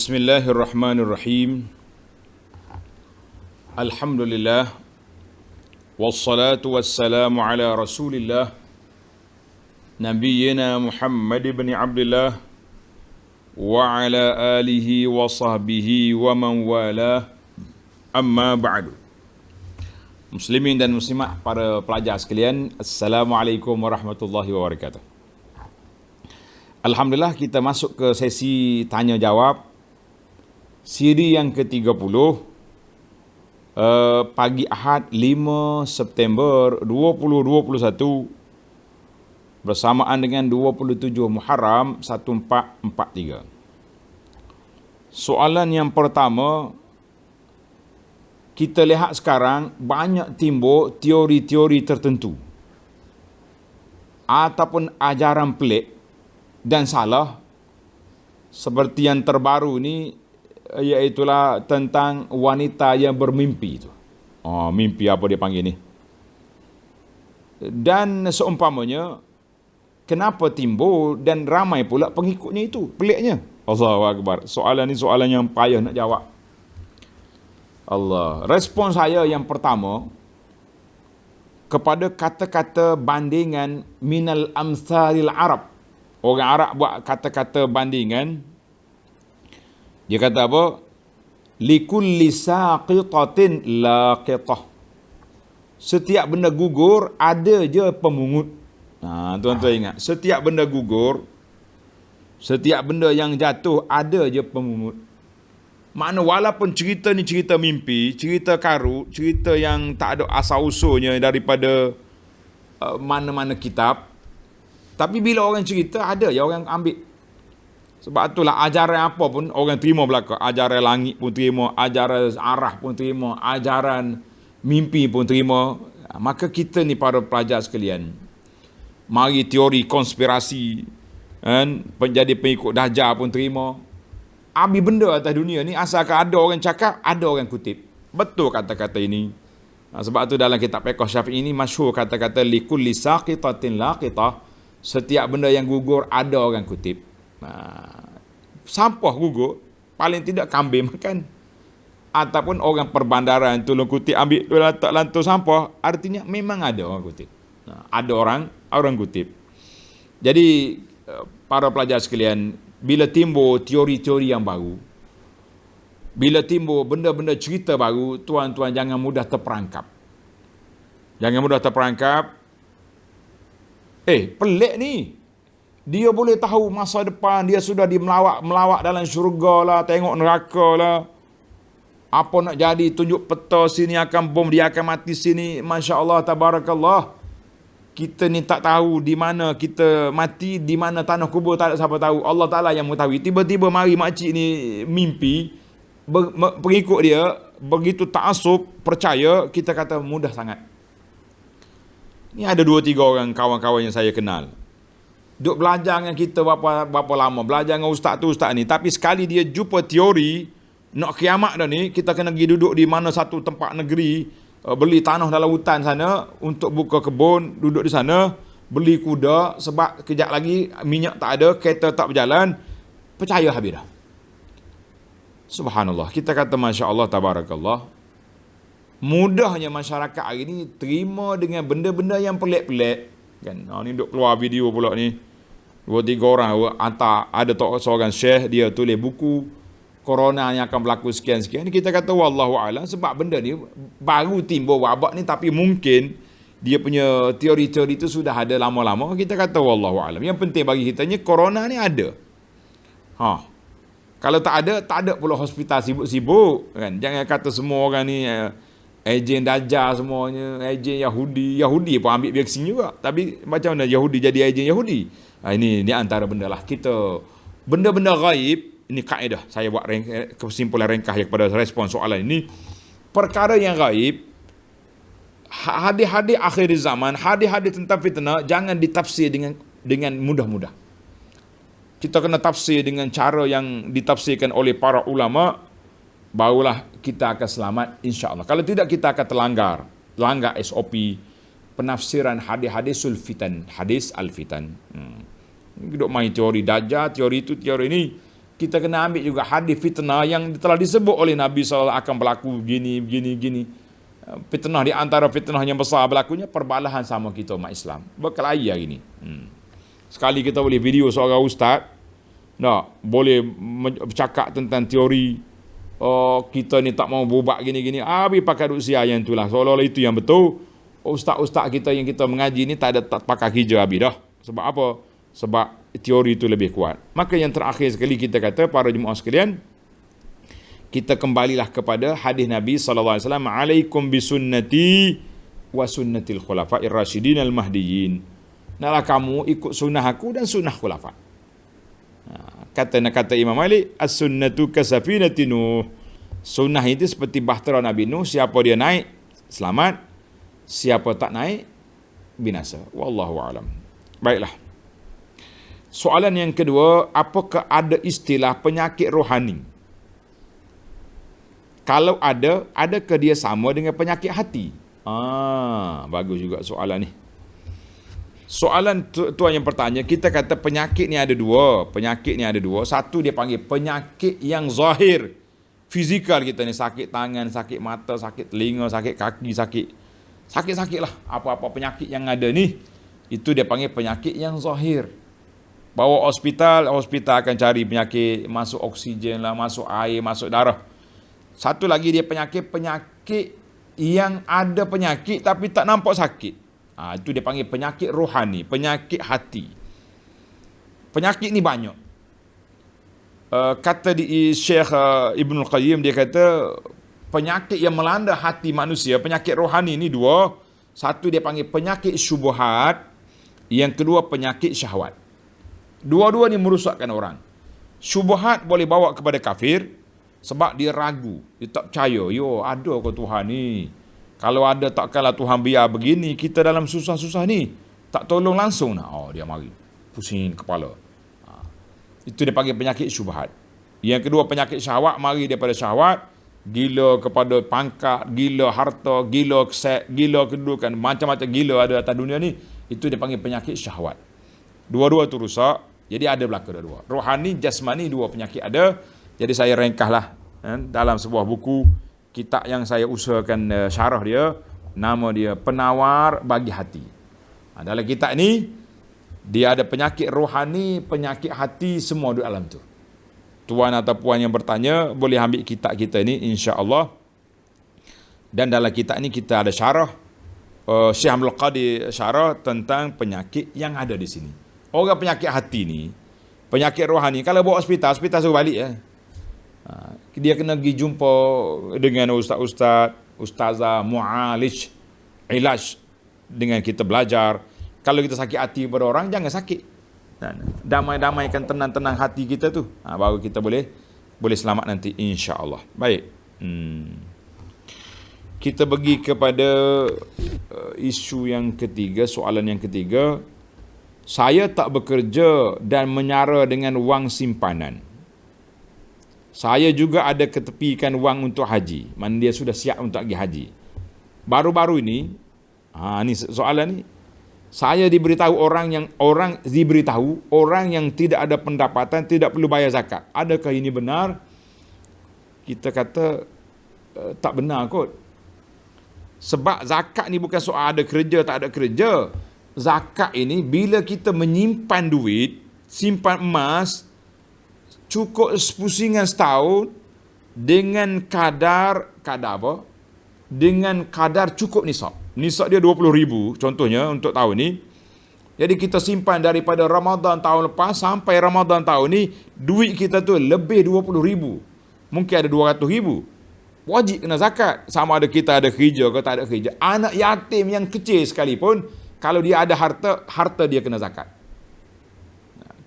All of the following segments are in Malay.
Bismillahirrahmanirrahim. Alhamdulillah. Wassalatu wassalamu ala rasulillah Nabiyyina Muhammad ibn Abdullah wa ala alihi wa sahbihi wa man wala. Amma ba'du. Muslimin dan muslimat, para pelajar sekalian, Assalamualaikum warahmatullahi wabarakatuh. Alhamdulillah, kita masuk ke sesi tanya jawab siri yang ke-30, pagi Ahad 5 September 2021 bersamaan dengan 27 Muharram 1443. Soalan yang pertama, kita lihat sekarang banyak timbul teori-teori tertentu ataupun ajaran pelik dan salah, seperti yang terbaru ni, iaitulah tentang wanita yang bermimpi itu. Mimpi apa dia panggil ni? Dan seumpamanya, kenapa timbul dan ramai pula pengikutnya itu? Peliknya. Allahu Akbar. Soalan ni soalan yang payah nak jawab. Allah. Respon saya yang pertama, kepada kata-kata bandingan minal amsalil Arab. Orang Arab buat kata-kata bandingan. Dia kata apa? Likulli saqitatin laqitah. Setiap benda gugur ada je pemungut. Tuan-tuan ingat, setiap benda gugur, setiap benda yang jatuh ada je pemungut. Makna walaupun cerita ni cerita mimpi, cerita karut, cerita yang tak ada asal usulnya daripada mana-mana kitab, tapi bila orang cerita ada je orang ambil. Sebab itulah ajaran apa pun orang terima belaka. Ajaran langit pun terima, ajaran arah pun terima, ajaran mimpi pun terima. Maka kita ni para pelajar sekalian, mari teori konspirasi, penjadi pengikut Dajjal pun terima. Habis benda atas dunia ni, asalkan ada orang cakap, ada orang kutip. Betul kata-kata ini. Sebab tu dalam kitab Fiqh Syafi'i ini masyhur kata-kata likulli saqitatin laqitah. Setiap benda yang gugur ada orang kutip. Sampah gugur, paling tidak kambing makan, ataupun orang perbandaran tolong kutip ambil tu letak lantai sampah, artinya memang ada orang kutip. Ada orang kutip. Jadi para pelajar sekalian, bila timbul teori-teori yang baru, bila timbul benda-benda cerita baru, tuan-tuan jangan mudah terperangkap. Jangan mudah terperangkap. Pelik ni. Dia boleh tahu masa depan, dia sudah melawak dalam syurga lah, tengok neraka lah. Apa nak jadi, tunjuk peta sini akan bom, dia akan mati sini. Masya Allah, tabarakallah. Kita ni tak tahu di mana kita mati, di mana tanah kubur, tak ada siapa tahu. Allah Ta'ala yang mengetahui. Tiba-tiba mari makcik ni mimpi, pengikut dia, begitu ta'asub, percaya, kita kata mudah sangat. Ni ada 2-3 orang kawan-kawan yang saya kenal. Duk belajar dengan kita berapa lama, belajar dengan ustaz tu ustaz ni, tapi sekali dia jumpa teori nak kiamat dah ni, kita kena pergi duduk di mana satu tempat negeri, beli tanah dalam hutan sana untuk buka kebun, duduk di sana, beli kuda, sebab kejap lagi minyak tak ada, kereta tak berjalan, percaya habis dah. Subhanallah, kita kata Masya Allah, tabarakallah. Mudahnya masyarakat hari ni terima dengan benda-benda yang pelik-pelik, kan? Ni duk keluar video pula ni, 2-3 orang hantar, ada seorang syekh, dia tulis buku corona yang akan berlaku sekian-sekian. Kita kata wallahu a'lam, sebab benda ni baru timbul wabak ni, tapi mungkin dia punya teori-teori itu sudah ada lama-lama. Kita kata wallahu a'lam. Yang penting bagi kita ni, corona ni ada. Kalau tak ada pula hospital sibuk-sibuk, kan? Jangan kata semua orang ni ejen Dajjal semuanya, ejen Yahudi pun ambil vaksin juga. Tapi macam mana Yahudi jadi ejen Yahudi? Ini antara benda lah. Kita benda-benda gaib, ini kaedah saya buat kesimpulan ringkas kepada respon soalan ini. Perkara yang gaib, hadis-hadis akhir zaman, hadis-hadis tentang fitnah, jangan ditafsir dengan mudah-mudah. Kita kena tafsir dengan cara yang ditafsirkan oleh para ulama, barulah kita akan selamat insya-Allah. Kalau tidak, kita akan terlanggar SOP penafsiran hadis-hadisul fitan, hadis al-fitan. Duk main teori Dajjal, teori itu, teori ini. kita kena ambil juga hadis fitnah yang telah disebut oleh Nabi SAW akan berlaku gini. Fitnah di antara fitnah yang besar berlakunya perbalahan sama kita umat Islam. Berkelahi hari ini. Sekali kita boleh video seorang ustaz, boleh bercakap tentang teori, kita ni tak mau berubah gini-gini. Habis pakai rusia yang itulah. Seolah-olah itu yang betul. Ustaz-ustaz kita yang kita mengaji ni tak pakai hijau habis dah. Sebab apa? Sebab teori itu lebih kuat. Maka yang terakhir sekali kita kata, para jemaah sekalian, kita kembalilah kepada hadis Nabi sallallahu alaihi wasallam, alaikum bisunnati wa sunnatil khulafa'ir rasyidin al mahdiyyin. Naklah kamu ikut sunnah aku dan sunnah khulafa. Kata Imam Malik, as-sunnatu kasafinatin Nuh. Sunnah itu seperti bahtera Nabi Nuh, siapa dia naik selamat, siapa tak naik binasa. Wallahu alam. Baiklah. Soalan yang kedua, apakah ada istilah penyakit rohani? Kalau ada, adakah dia sama dengan penyakit hati? Bagus juga soalan ni. Soalan tuan yang bertanya, kita kata penyakit ni ada dua. Satu dia panggil penyakit yang zahir. Fizikal kita ni, sakit tangan, sakit mata, sakit telinga, sakit kaki, sakit lah. Apa-apa penyakit yang ada ni, itu dia panggil penyakit yang zahir. Bawa hospital akan cari penyakit, masuk oksigen lah, masuk air, masuk darah. Satu lagi dia penyakit yang ada penyakit tapi tak nampak sakit. Itu dia panggil penyakit rohani, penyakit hati. Penyakit ni banyak. Kata di Syekh Ibnul Qayyim, dia kata penyakit yang melanda hati manusia, penyakit rohani ni dua. Satu dia panggil penyakit syubhat, yang kedua penyakit syahwat. Dua-dua ni merosakkan orang. Syubhat boleh bawa kepada kafir sebab dia ragu, dia tak percaya, ada ke Tuhan ni? Kalau ada takkanlah Tuhan biar begini, kita dalam susah-susah ni tak tolong langsung. Dia mari pusing kepala. Itu dia panggil penyakit syubhat. Yang kedua penyakit syahwat, mari daripada syahwat, gila kepada pangkat, gila harta, gila seks, gila kedudukan, macam-macam gila ada atas dunia ni. Itu dia panggil penyakit syahwat. Dua-dua tu rusak. Jadi ada belaka dua-dua. Rohani, jasmani, dua penyakit ada. Jadi saya ringkaslah dalam sebuah buku, kitab yang saya usahakan syarah dia, nama dia Penawar Bagi Hati. Dalam kitab ni, dia ada penyakit rohani, penyakit hati, semua di alam tu. Tuan atau puan yang bertanya, boleh ambil kitab kita ni, insya-Allah. Dan dalam kitab ni kita ada syarah, Syekh Abdul Qadir syarah tentang penyakit yang ada di sini. Orang penyakit hati ni, penyakit rohani, kalau bawa hospital suruh balik ya. Dia kena pergi jumpa dengan ustazah, mu'alij, ilaj, dengan kita belajar. Kalau kita sakit hati pada orang, jangan sakit. Damai-damaikan, tenang-tenang hati kita tu. Baru kita boleh selamat nanti, insya-Allah. Baik. Kita pergi kepada isu yang ketiga, soalan yang ketiga. Saya tak bekerja dan menyara dengan wang simpanan. Saya juga ada ketepikan wang untuk haji. Mana dia sudah siap untuk pergi haji. Baru-baru ini, ni soalan ni, saya diberitahu orang yang tidak ada pendapatan tidak perlu bayar zakat. Adakah ini benar? Kita kata tak benar kot. Sebab zakat ni bukan soal ada kerja tak ada kerja. Zakat ini bila kita menyimpan duit, simpan emas, cukup sepusingan setahun dengan kadar apa? Dengan kadar cukup nisab. Nisab dia 20,000 contohnya untuk tahun ni. Jadi kita simpan daripada Ramadan tahun lepas sampai Ramadan tahun ni, duit kita tu lebih 20,000. Mungkin ada 200,000. Wajib kena zakat. Sama ada kita ada kerja ke tak ada kerja. Anak yatim yang kecil sekalipun, kalau dia ada harta dia kena zakat.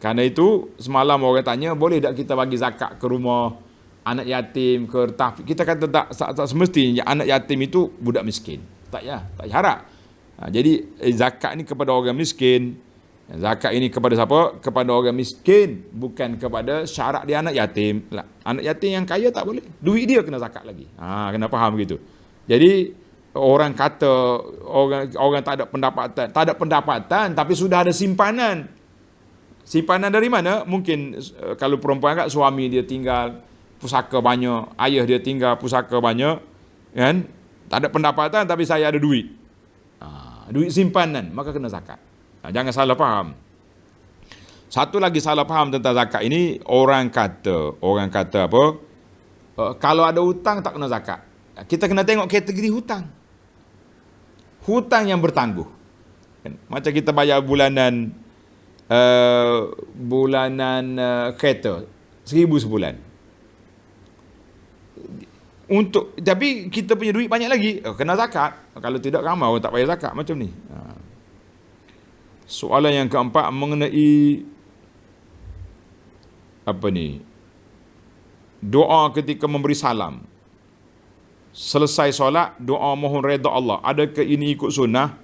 Karena itu, semalam orang tanya, boleh tak kita bagi zakat ke rumah anak yatim, ke tahfiz? Kita kata tak semestinya anak yatim itu budak miskin. Tak harap. Jadi, zakat ni kepada orang miskin. Zakat ini kepada siapa? Kepada orang miskin. Bukan kepada syarat dia anak yatim. Anak yatim yang kaya tak boleh. Duit dia kena zakat lagi. Kena faham begitu. Jadi, orang kata orang tak ada pendapatan tapi sudah ada simpanan. Simpanan dari mana? Mungkin kalau perempuan kat suami dia tinggal pusaka banyak, ayah dia tinggal pusaka banyak, kan? Tak ada pendapatan tapi saya ada duit. Duit simpanan, maka kena zakat. Jangan salah faham. Satu lagi salah faham tentang zakat ini, orang kata apa? Kalau ada hutang tak kena zakat. Kita kena tengok kategori hutang. Hutang yang bertangguh. Macam kita bayar bulanan kereta 1,000 sebulan. Tapi kita punya duit banyak lagi, kena zakat. Kalau tidak ramai orang tak bayar zakat macam ni. Soalan yang keempat mengenai doa ketika memberi salam. Selesai solat, doa mohon redha Allah. Adakah ini ikut sunnah?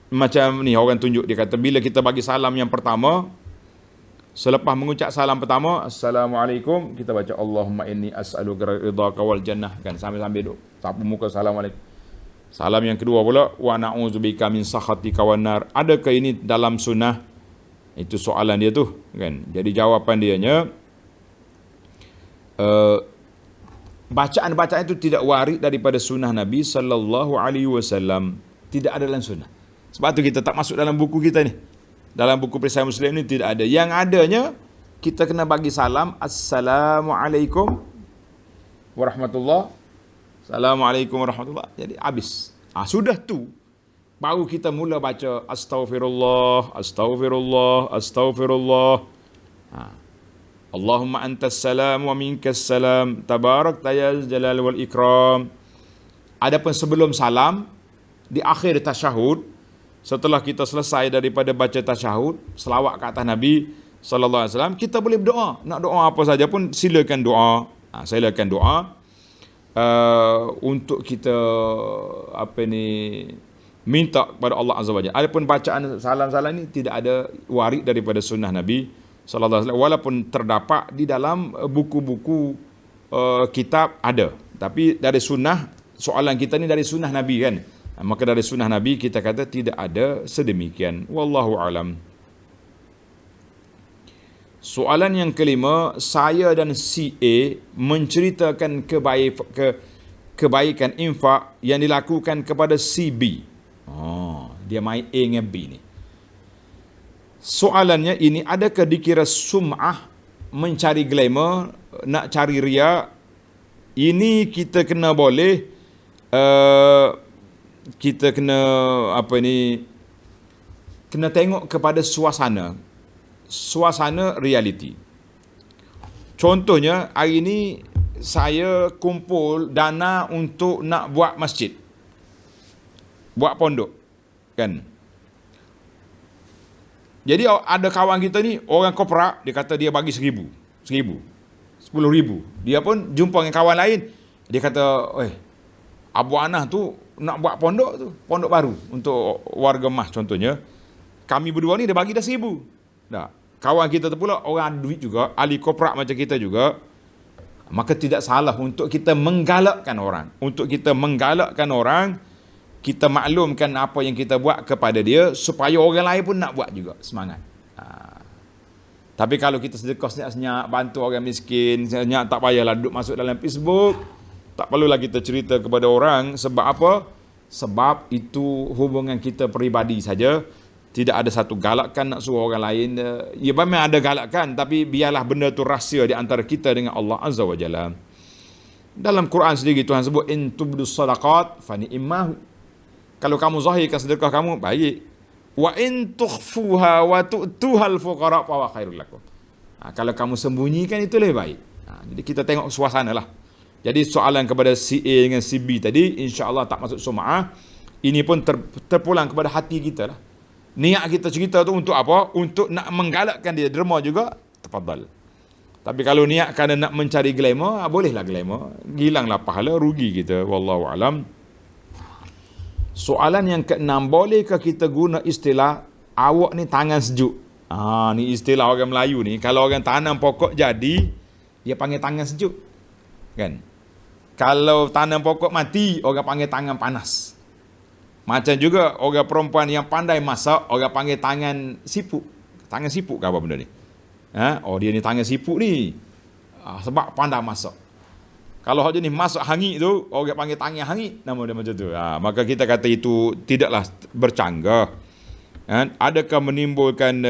Macam ni orang tunjuk, dia kata bila kita bagi salam yang pertama, selepas mengucap salam pertama, Assalamualaikum, kita baca Allahumma inni as'aluka ridhaka wal jannah, kan, sambil-sambil duk sapu muka Assalamualaikum. Salam yang kedua pula, wa na'udzubika min sakhatika wan nar. Adakah ini dalam sunnah? Itu soalan dia tu, kan. Jadi jawapan dianya, bacaan-bacaan itu tidak warid daripada sunnah Nabi sallallahu alaihi wasallam. Tidak ada dalam sunnah. Sebab tu kita tak masuk dalam buku kita ni. Dalam buku Perisai Muslim ni tidak ada. Yang adanya, kita kena bagi salam, Assalamualaikum warahmatullahi. Assalamualaikum warahmatullahi. Jadi habis. Sudah tu, baru kita mula baca Astaghfirullah, Astaghfirullah, Astaghfirullah. Allahumma antas salam wa minkas salam, tabarakta ya jalal wal ikram. Adapun sebelum salam, di akhir tasyahud, setelah kita selesai daripada baca tasyahud, selawat ke atas Nabi sallallahu alaihi wasallam, kita boleh berdoa. Nak doa apa saja pun silakan doa. Silakan doa untuk kita minta kepada Allah Azza wa Jalla. Adapun bacaan salam-salam ni tidak ada warid daripada sunnah Nabi sallallahu alaihi wasallam, walaupun terdapat di dalam buku-buku kitab ada. Tapi dari sunnah, soalan kita ni dari sunnah Nabi, kan? Maka dari sunnah Nabi kita kata tidak ada sedemikian. Wallahu alam. Soalan yang kelima, saya dan si A menceritakan kebaikan infak yang dilakukan kepada si B. Dia main A dengan B ni. Soalannya ini, adakah dikira sum'ah, mencari glamour, nak cari riak? Ini kita kena boleh kita kena kena tengok kepada suasana realiti. Contohnya, hari ini saya kumpul dana untuk nak buat masjid, buat pondok, kan. Jadi ada kawan kita ni, orang koprak, dia kata dia bagi 1,000, 10,000. Dia pun jumpa dengan kawan lain, dia kata, Abu Anah tu nak buat pondok baru untuk warga Mah contohnya. Kami berdua ni dia bagi dah 1,000. Dah. Kawan kita tu pula orang ada duit juga, ahli koprak macam kita juga. Maka tidak salah untuk kita menggalakkan orang. Kita maklumkan apa yang kita buat kepada dia supaya orang lain pun nak buat juga, semangat. Tapi kalau kita sedekah senyap-senyap, bantu orang miskin, senyap, tak payahlah duduk masuk dalam Facebook. Tak perlulah kita cerita kepada orang. Sebab apa? Sebab itu hubungan kita peribadi saja. Tidak ada satu galakan nak suruh orang lain. Ya memang ada galakan, tapi biarlah benda tu rahsia di antara kita dengan Allah Azza wa Jalla. Dalam Quran sendiri Tuhan sebut, in tubdus sadaqat fa ni'mah. Kalau kamu zahirkan sedekah kamu, baik. Wa in tukhfuha wa tu'tuhal fuqara fa huwa khairul lakum. Kalau kamu sembunyikan, itu lebih baik. Jadi kita tengok suasana lah. Jadi soalan kepada si A dengan si B tadi, insya-Allah tak masuk sum'ah. Ini pun terpulang kepada hati kita lah. Niat kita cerita tu untuk apa? Untuk nak menggalakkan dia derma juga, tafadhal. Tapi kalau niat kerana nak mencari glamour, bolehlah glamour. Hilanglah pahala, rugi kita. Wallahu alam. Soalan yang keenam, bolehkah kita guna istilah awak ni tangan sejuk? Ni istilah orang Melayu ni. Kalau orang tanam pokok jadi, dia panggil tangan sejuk, kan? Kalau tanam pokok mati, orang panggil tangan panas. Macam juga orang perempuan yang pandai masak, orang panggil tangan siput. Tangan siput ke apa benda ni? Oh dia ni tangan siput ni. Sebab pandai masak. Kalau hak jenis masak hangit tu, orang panggil tangan hangit, nama dia macam tu. Maka kita kata itu tidaklah bercanggah. Adakah menimbulkan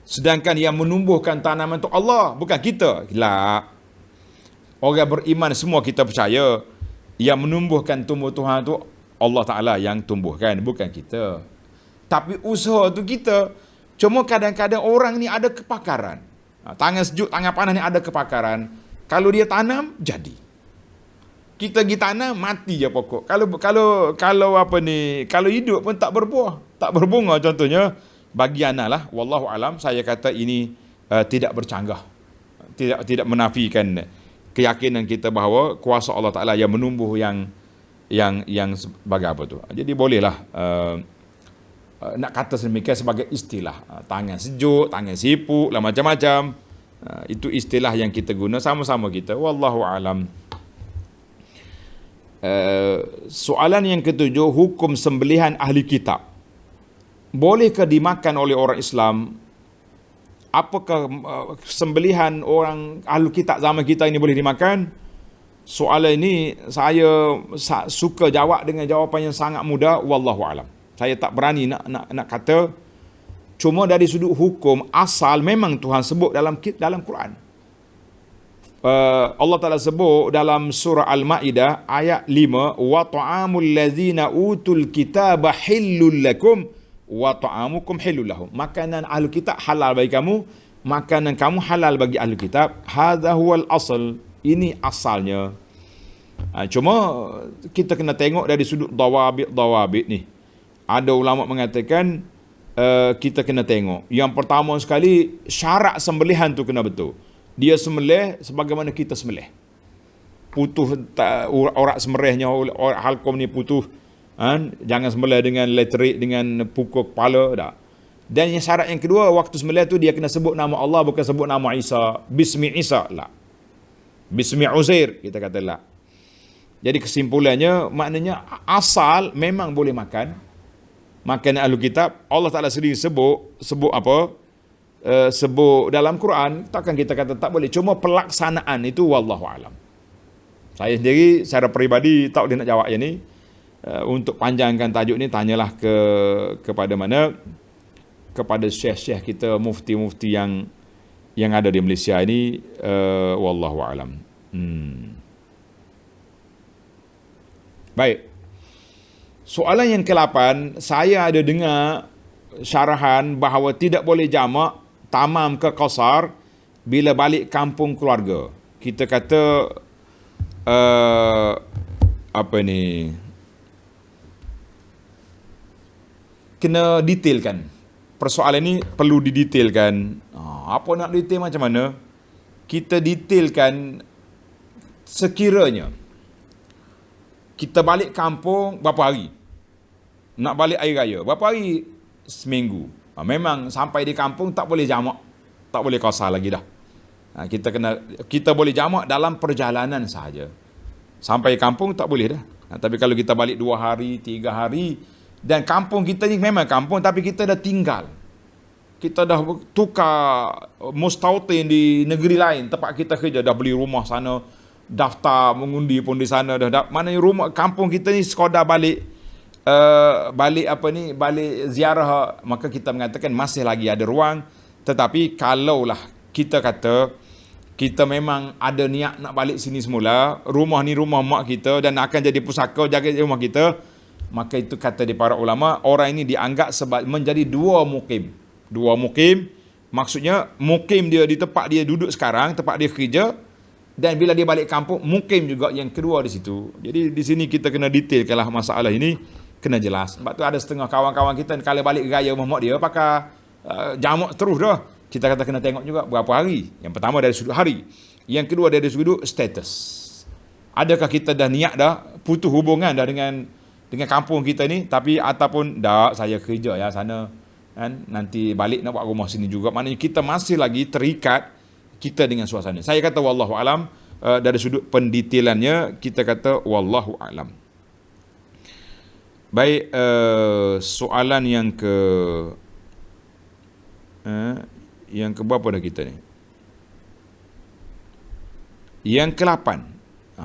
sedangkan yang menumbuhkan tanaman tu Allah, bukan kita. La. Orang beriman semua kita percaya yang menumbuhkan tumbuh-tumbuhan tu Allah Ta'ala yang tumbuhkan, bukan kita. Tapi usaha tu kita. Cuma kadang-kadang orang ni ada kepakaran. Tangan sejuk, tangan panas ni ada kepakaran. Kalau dia tanam, jadi. Kita pergi tanam, mati je pokok. Kalau apa ni, kalau hidup pun tak berbuah, tak berbunga contohnya. Bagi anak lah, wallahu alam, saya kata ini tidak bercanggah. Tidak menafikan keyakinan kita bahawa kuasa Allah Ta'ala yang menumbuh yang sebagai apa tu. Jadi bolehlah nak kata sedemikian sebagai istilah. Tangan sejuk, tangan siput lah, macam-macam. Itu istilah yang kita guna sama-sama kita. Wallahu alam. Soalan yang ketujuh, hukum sembelihan ahli kitab. Bolehkah dimakan oleh orang Islam? Apakah sembelihan orang ahli kitab zaman kita ini boleh dimakan? Soalan ini saya suka jawab dengan jawapan yang sangat mudah. Wallahu alam. Saya tak berani nak kata. Cuma dari sudut hukum asal memang Tuhan sebut dalam Quran. Allah Ta'ala sebut dalam surah Al-Ma'idah ayat 5, wa ta'amul ladzina utul kitaba hillul lakum wa ta'amukum hillul lahum. Makanan ahli kitab halal bagi kamu, makanan kamu halal bagi ahli kitab. Hadza huwal asal. Ini asalnya. Cuma kita kena tengok dari sudut dawabit ni. Ada ulama mengatakan kita kena tengok. Yang pertama sekali, syarat sembelihan tu kena betul. Dia sembelih sebagaimana kita sembelih. Putus orang sembelihnya, orang halkom ni putus. Jangan sembelih dengan letrik, dengan pukul kepala. Tak. Dan yang syarat yang kedua, waktu sembelih tu dia kena sebut nama Allah, bukan sebut nama Isa. Bismi Isa lah. Bismi Uzair, kita kata lah. Jadi kesimpulannya, maknanya asal memang boleh makan. Makanan ahli kitab. Allah Ta'ala sendiri sebut apa? Sebut dalam Quran. Takkan kita kata tak boleh. Cuma pelaksanaan itu wallahu alam. Saya sendiri secara peribadi tak boleh nak jawab yang ni. Untuk panjangkan tajuk ni, tanyalah kepada mana? Kepada syekh-syekh kita, mufti-mufti yang ada di Malaysia ini. Wallahu alam. Baik. Soalan yang ke-8, saya ada dengar syarahan bahawa tidak boleh jamak tamam ke qasar bila balik kampung keluarga. Kita kata apa ni, kena detailkan. Persoalan ni perlu didetailkan. Apa nak detail macam mana? Kita detailkan sekiranya kita balik kampung berapa hari? Nak balik hari raya berapa hari? Seminggu. Memang sampai di kampung tak boleh jamak, tak boleh qasar lagi dah. Kita boleh jamak dalam perjalanan sahaja. Sampai kampung tak boleh dah. Tapi kalau kita balik 2 hari, 3 hari, dan kampung kita ni memang kampung, tapi kita dah tinggal. Kita dah tukar mustautin di negeri lain, tempat kita kerja, dah beli rumah sana, daftar mengundi pun di sana dah. Maknanya rumah kampung kita ni sekadar balik ziarah, maka kita mengatakan masih lagi ada ruang. Tetapi kalaulah kita kata kita memang ada niat nak balik sini semula, rumah ni rumah mak kita dan akan jadi pusaka jaga rumah kita, maka itu kata di para ulama, orang ini dianggap menjadi dua mukim. Dua mukim maksudnya mukim dia di tempat dia duduk sekarang, tempat dia kerja, dan bila dia balik kampung mukim juga yang kedua di situ. Jadi di sini kita kena detailkanlah masalah ini, kena jelas. Sebab tu ada setengah kawan-kawan kita kalau balik raya rumah mak dia pakai jamak terus dah. Kita kata kena tengok juga berapa hari. Yang pertama dari sudut hari, yang kedua dari sudut status. Adakah kita dah niat dah putus hubungan dah dengan kampung kita ni, tapi ataupun dah saya kerja ya sana kan, nanti balik nak buat rumah sini juga. Maknanya kita masih lagi terikat kita dengan suasana. Saya kata wallahu alam, dari sudut pendetailannya kita kata wallahu alam. Baik, soalan yang ke berapa dah kita ni? Yang ke-8.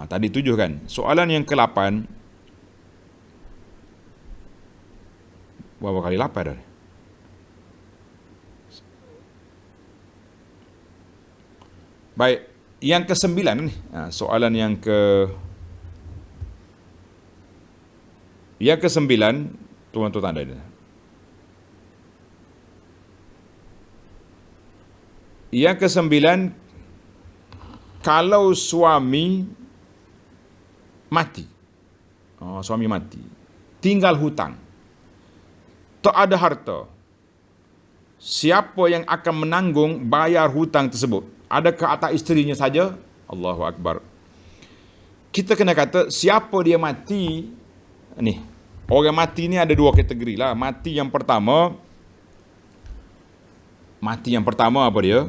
Tadi 7 kan? Soalan yang ke-8. Berapa kali 8 dah? Baik, yang ke-9 ni. Soalan yang ke-9, tuan-tuan tanda dia. Yang ke-9, kalau suami mati, tinggal hutang, tak ada harta, siapa yang akan menanggung bayar hutang tersebut? Adakah atas isterinya saja? Allahu Akbar. Kita kena kata siapa dia mati ni. Orang mati ni ada 2 kategori lah. Mati yang pertama apa dia?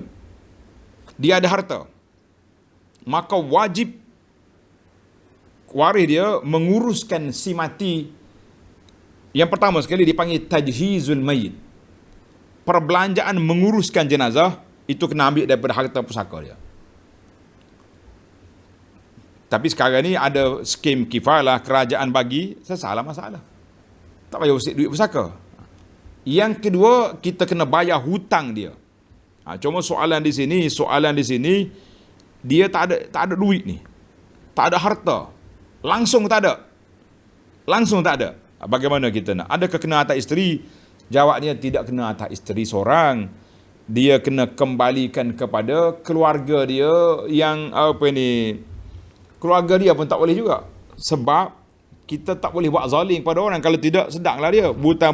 Dia ada harta, maka wajib waris dia menguruskan si mati. Yang pertama sekali dipanggil tajhizul mayit. Perbelanjaan menguruskan jenazah itu kena ambil daripada harta pusaka dia. Tapi sekarang ni ada skim kifalah, kerajaan bagi, sesalah masalah. Tak payah usik duit pusaka. Yang kedua, kita kena bayar hutang dia. Cuma soalan di sini dia tak ada duit ni. Tak ada harta. Langsung tak ada. Bagaimana kita nak? Adakah kena atas isteri? Jawabnya tidak kena atas isteri seorang. Dia kena kembalikan kepada keluarga dia yang keluarga dia pun tak boleh juga. Sebab kita tak boleh buat zalim pada orang. Kalau tidak, sedanglah dia. Buta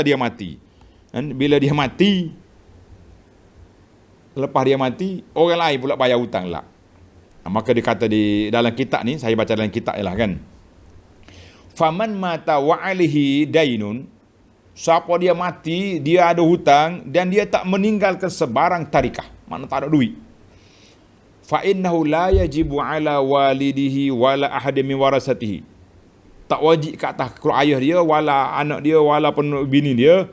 dia mati. Dan bila dia mati, lepas dia mati, orang lain pula bayar hutang lah. Maka dia kata di dalam kitab ni, saya baca dalam kitab lah kan. Faman mata wa alihi dainun, siapa dia mati, dia ada hutang dan dia tak meninggalkan sebarang tarikah, makna tak ada duit. Fa innahu la yajibu ala walidihi wala ahadin min warasatihi. Tak wajib ke atas ayah dia, wala anak dia, wala pun bini dia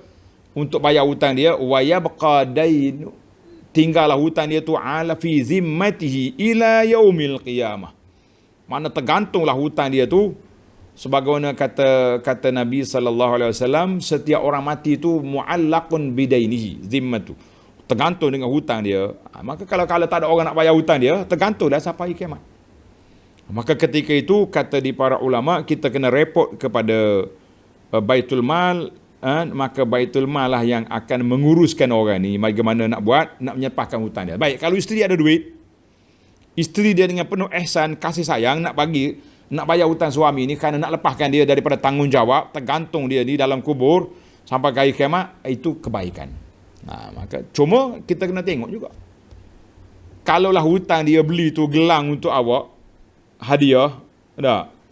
untuk bayar hutang dia. Wa yabqa dainu, tinggallah hutang dia tu ala fi zimmatihi ila yaumil qiyamah. Mana tergantunglah hutang dia tu, sebagaimana kata Nabi SAW, setiap orang mati tu muallaqun bidainihi, zimmatu, tergantung dengan hutang dia. Maka kalau tak ada orang nak bayar hutang dia, tergantunglah sampai kiamat. Maka ketika itu, kata di para ulama, kita kena report kepada Baitul Mal. Maka Baitul Mal lah yang akan menguruskan orang ni bagaimana nak buat, nak menyepahkan hutang dia. Baik, kalau isteri ada duit, isteri dia dengan penuh ihsan, kasih sayang nak bayar hutang suami ni kerana nak lepaskan dia daripada tanggungjawab, tergantung dia di dalam kubur sampai ke hari kiamat, itu kebaikan. Maka cuma kita kena tengok juga, kalaulah hutang dia beli tu gelang untuk awak, hadiah,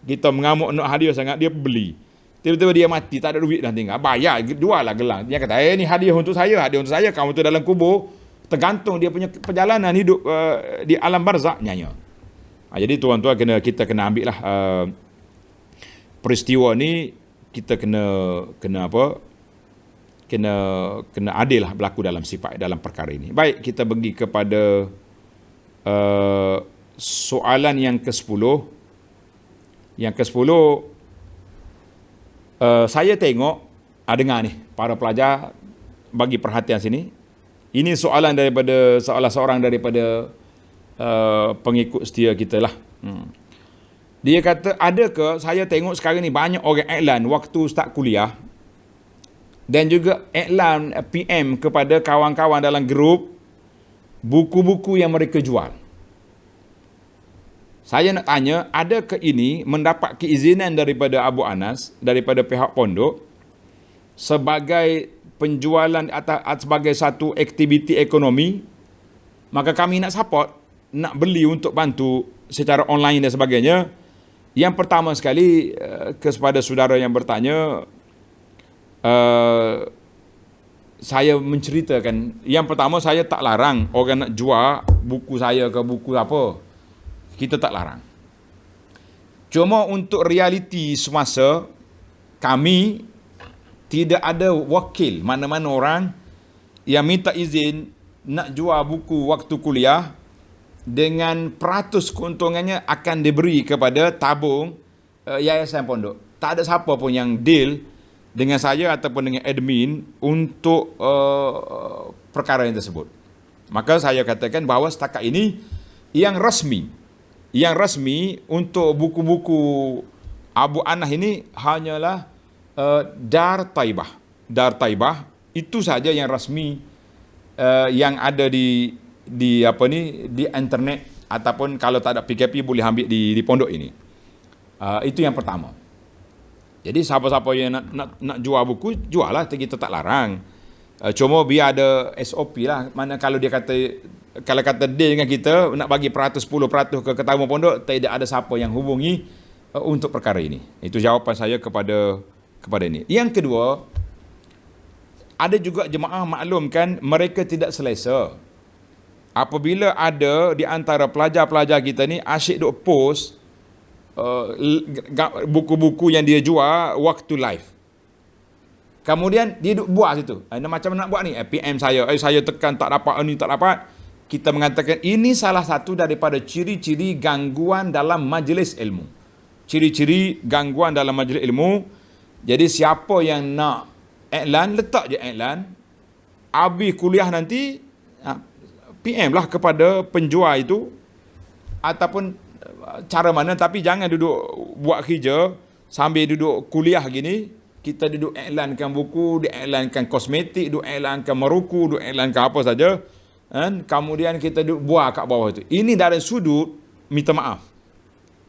kita mengamuk nak hadiah sangat, dia beli, tiba-tiba dia mati, tak ada duit dah tinggal, bayar, jual lah gelang. Dia kata, ni hadiah untuk saya, kamu tu dalam kubur, tergantung dia punya perjalanan hidup di alam barzakh nyanya. Jadi tuan-tuan, kita kena ambil lah peristiwa ni, kita kena adil lah berlaku dalam perkara ini. Baik, kita pergi kepada soalan yang ke-10. Yang ke-10, saya tengok, dengar ni, para pelajar bagi perhatian sini. Ini soalan daripada salah seorang daripada pengikut setia kita lah. Dia kata, adakah, saya tengok sekarang ni banyak orang iklan waktu start kuliah dan juga iklan PM kepada kawan-kawan dalam grup buku-buku yang mereka jual. Saya nak tanya, adakah ini mendapat keizinan daripada Abu Anas, daripada pihak pondok, sebagai penjualan sebagai satu aktiviti ekonomi? Maka kami nak support, nak beli untuk bantu secara online dan sebagainya. Yang pertama sekali, kepada saudara yang bertanya, saya menceritakan, yang pertama, saya tak larang orang nak jual buku saya ke buku apa, kita tak larang. Cuma untuk realiti semasa, kami tidak ada wakil mana-mana orang yang minta izin nak jual buku waktu kuliah dengan peratus keuntungannya akan diberi kepada tabung yayasan pondok. Tak ada siapa pun yang deal dengan saya ataupun dengan admin untuk perkara yang tersebut. Maka saya katakan bahawa setakat ini yang rasmi untuk buku-buku Abu Anas ini hanyalah Dar Taibah. Dar Taibah itu saja yang rasmi yang ada di internet, ataupun kalau tak ada PKP boleh ambil di pondok ini. Itu yang pertama. Jadi siapa-siapa yang nak jual buku, jual lah, kita tak larang. Cuma biar ada SOP lah. Mana kalau dia kata deal dengan kita nak bagi 10% ke tabung pondok, tidak ada siapa yang hubungi untuk perkara ini. Itu jawapan saya kepada ini. Yang kedua, ada juga jemaah maklumkan mereka tidak selesa apabila ada di antara pelajar-pelajar kita ni asyik duk post buku-buku yang dia jual waktu live. Kemudian dia duk buat situ. Macam mana nak buat ni? PM saya tekan tak dapat, ni tak dapat. Kita mengatakan ini salah satu daripada ciri-ciri gangguan dalam majlis ilmu. Ciri-ciri gangguan dalam majlis ilmu. Jadi siapa yang nak iklan, letak je iklan. Habis kuliah nanti PM lah kepada penjual itu, ataupun cara mana, tapi jangan duduk buat kerja sambil duduk kuliah gini. Kita duduk iklankan buku, diiklankan kosmetik, duduk iklankan meruku, duduk iklankan apa saja, kan? Kemudian kita duduk buat kat bawah itu. Ini dari sudut, minta maaf,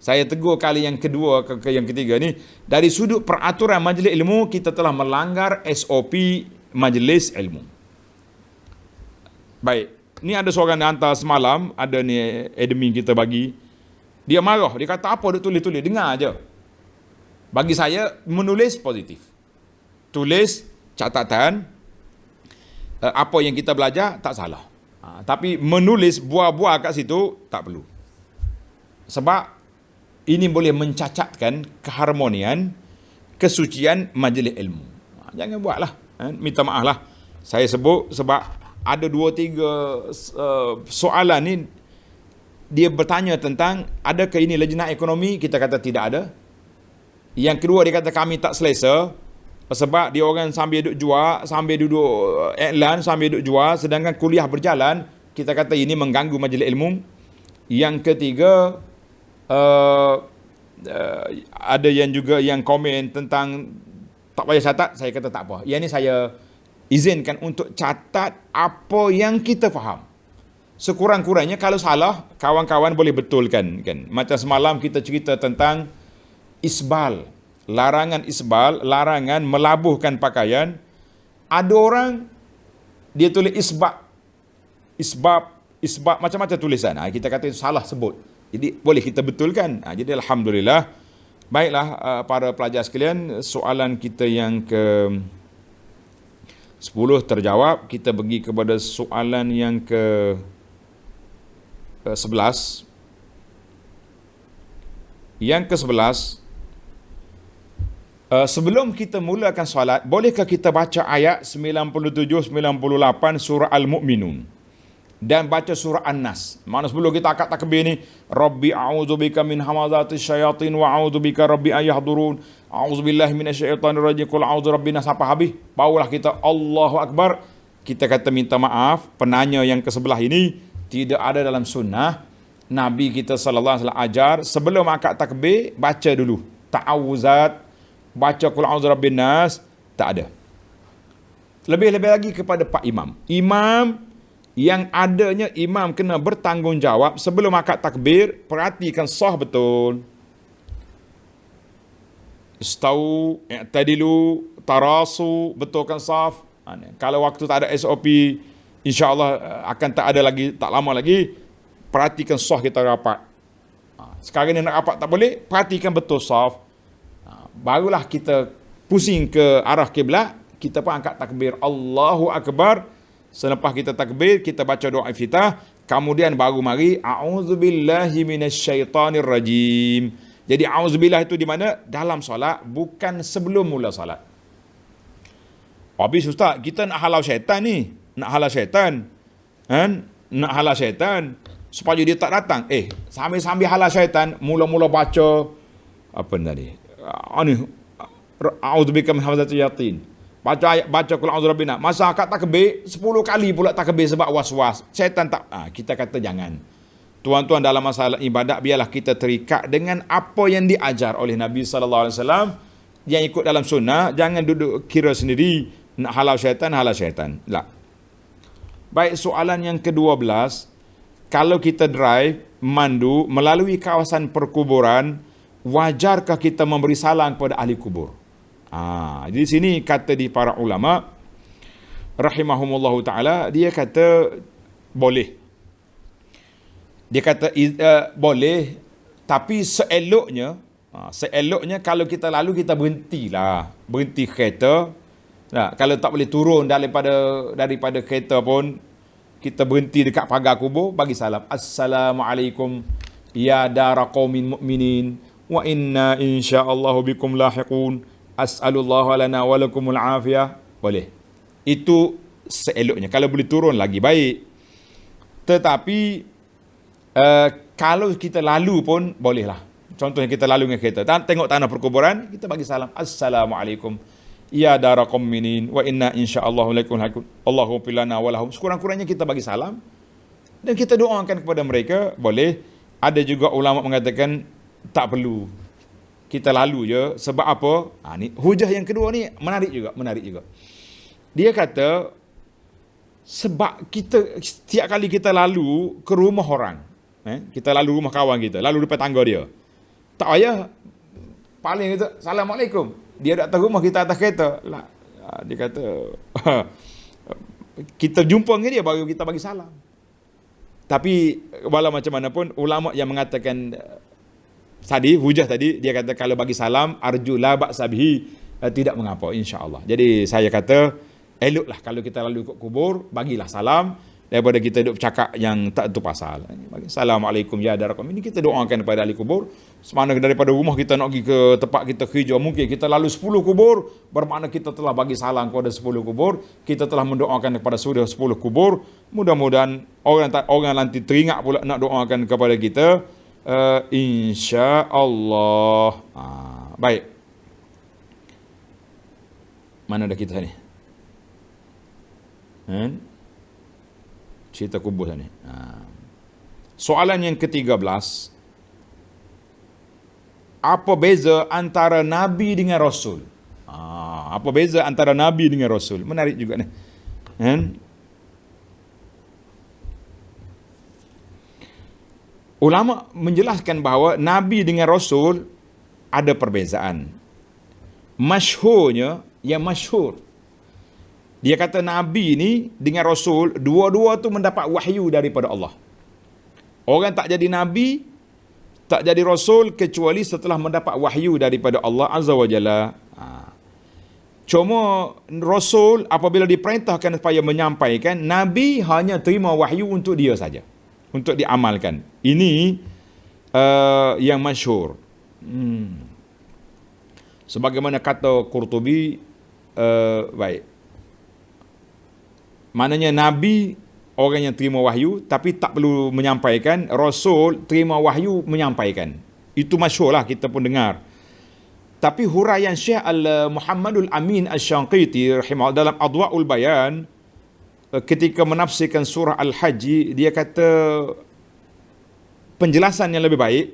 saya tegur kali yang kedua ke yang ketiga ni, dari sudut peraturan majlis ilmu kita telah melanggar SOP majlis ilmu. Baik, ni ada seorang yang hantar semalam, ada ni admin kita bagi, dia marah, dia kata apa duk tulis-tulis, dengar aja. Bagi saya, menulis positif. Tulis catatan apa yang kita belajar, tak salah. Tapi menulis buah-buah kat situ, tak perlu. Sebab ini boleh mencacatkan keharmonian, kesucian majlis ilmu. Jangan buatlah. Minta maaf lah. Saya sebut sebab ada 2-3 soalan ni, dia bertanya tentang adakah ini lejnah ekonomi, kita kata tidak ada. Yang kedua, dia kata kami tak selesa sebab dia orang sambil duduk jual, sambil duduk iklan, sambil duduk jual, sedangkan kuliah berjalan. Kita kata ini mengganggu majlis ilmu. Yang ketiga, ada yang juga yang komen tentang tak payah catat. Saya kata tak apa. Yang ni saya izinkan untuk catat apa yang kita faham. Sekurang-kurangnya kalau salah, kawan-kawan boleh betulkan, kan. Macam semalam kita cerita tentang isbal, larangan isbal, larangan melabuhkan pakaian. Ada orang dia tulis isbab macam-macam tulisan. Kita kata itu salah sebut. Jadi boleh kita betulkan. Jadi alhamdulillah. Baiklah para pelajar sekalian, soalan kita yang ke 10 terjawab. Kita pergi kepada soalan yang ke 11. Yang ke 11, sebelum kita mulakan solat, bolehkah kita baca ayat 97-98 surah Al-Mu'minun dan baca surah An-Nas? Mana sebelum kita akad takbir ni, Rabbi a'udzubika min hamazatis syayatin wa a'udzubika Rabbi ayahdurun, a'udzubillahi minasyaitanir rajim, qul a'udzu rabbin nas, sampai habis, barulah kita Allahu Akbar. Kita kata minta maaf, penanya yang ke sebelah ini tidak ada dalam sunnah. Nabi kita sallallahu alaihi wasallam ajar sebelum akad takbir baca dulu ta'awuzat, baca qul a'udzu rabbin nas, tak ada. Lebih-lebih lagi kepada Pak Imam. Imam yang adanya, imam kena bertanggungjawab sebelum akad takbir, perhatikan sah betul. Istau, i'tadilu, tarasu, betulkan saf. Kalau waktu tak ada SOP, insya-Allah akan tak ada lagi, tak lama lagi. Perhatikan sah kita rapat. Sekarang ni nak rapat tak boleh, perhatikan betul saf. Barulah kita pusing ke arah kiblat, kita pun angkat takbir Allahu Akbar. Selepas kita takbir, kita baca doa iftitah, kemudian baru mari a'udzubillahi minasyaitanir rajim. Jadi auzubillah itu di mana? Dalam solat, bukan sebelum mula solat. Habis ustaz, kita nak halau syaitan ni. Nak halau syaitan. Kan? Nak halau syaitan supaya dia tak datang. Sambil-sambil halau syaitan, mula-mula baca apa tadi? A'udzubika min hamazatil syayatin. Baca qul a'udzu birabbin nas. Masa akad takbir 10 kali pula takbir sebab was-was. Syaitan tak kita kata jangan. Tuan-tuan, dalam masalah ibadat biarlah kita terikat dengan apa yang diajar oleh Nabi sallallahu alaihi wasallam, yang ikut dalam sunnah, jangan duduk kira sendiri nak halau syaitan. Tak. Baik, soalan yang ke-12, kalau kita drive, mandu melalui kawasan perkuburan, wajarkah kita memberi salam kepada ahli kubur? Di sini kata di para ulama rahimahumullahu taala, dia kata boleh. Dia kata boleh, tapi seeloknya kalau kita lalu, kita berhenti kereta. Kalau tak boleh turun daripada kereta pun, kita berhenti dekat pagar kubur, bagi salam. Assalamualaikum ya dara qaumin mu'minin wa inna insyaallahu bikum lahiqun. As'alullahu lana wa lakumul afiyah. Boleh. Itu seeloknya. Kalau boleh turun lagi baik. Tetapi kalau kita lalu pun bolehlah. Contohnya kita lalu dengan kereta, tengok tanah perkuburan, kita bagi salam. Assalamualaikum ya dara qauminin wa inna insyaallahu lakum hakun. Allahu filana wa lahum. Sekurang-kurangnya kita bagi salam dan kita doakan kepada mereka, boleh. Ada juga ulama mengatakan tak perlu. Kita lalu je. Sebab apa? Ni hujah yang kedua ni menarik juga. Dia kata sebab kita setiap kali kita lalu ke rumah orang, kita lalu rumah kawan kita, lalu depan tangga dia, tak payah paling kata Assalamualaikum. Dia datang rumah kita atas kereta lah, dia kata kita jumpa dengan dia baru kita bagi salam. Tapi walau macam mana pun, ulama yang mengatakan tadi, hujah tadi, dia kata kalau bagi salam arju la ba'sa bihi, tidak mengapa insya-Allah. Jadi saya kata eloklah kalau kita lalu ikut kubur, bagilah salam daripada kita duduk bercakap yang tak tentu pasal. Assalamualaikum ya dara qaum. Ini kita doakan kepada ahli kubur. Semana daripada rumah kita nak pergi ke tempat kita kerja, mungkin kita lalu 10 kubur, bermakna kita telah bagi salam kepada 10 kubur, kita telah mendoakan kepada sudah 10 kubur. Mudah-mudahan orang nanti teringat pula nak doakan kepada kita, insya-Allah. Baik. Mana dah kita ni? Cerita kubur ni. Soalan yang ke-13, apa beza antara Nabi dengan Rasul? Apa beza antara Nabi dengan Rasul? Menarik juga ni. Ulama menjelaskan bahawa Nabi dengan Rasul ada perbezaan. Masyhurnya, yang masyhur, dia kata Nabi ni dengan Rasul, dua-dua tu mendapat wahyu daripada Allah. Orang tak jadi Nabi, tak jadi Rasul kecuali setelah mendapat wahyu daripada Allah Azza wa Jalla. Cuma Rasul apabila diperintahkan supaya menyampaikan, Nabi hanya terima wahyu untuk dia saja, untuk diamalkan. Ini yang masyhur. Sebagaimana kata Qurtubi, baik, maknanya Nabi orang yang terima wahyu tapi tak perlu menyampaikan, Rasul terima wahyu menyampaikan. Itu masyhurlah, kita pun dengar. Tapi huraian Syekh Muhammadul Amin Asy-Syanqiti rahimahullah dalam Adwa'ul Bayan ketika menafsirkan surah Al-Hajj, dia kata penjelasan yang lebih baik,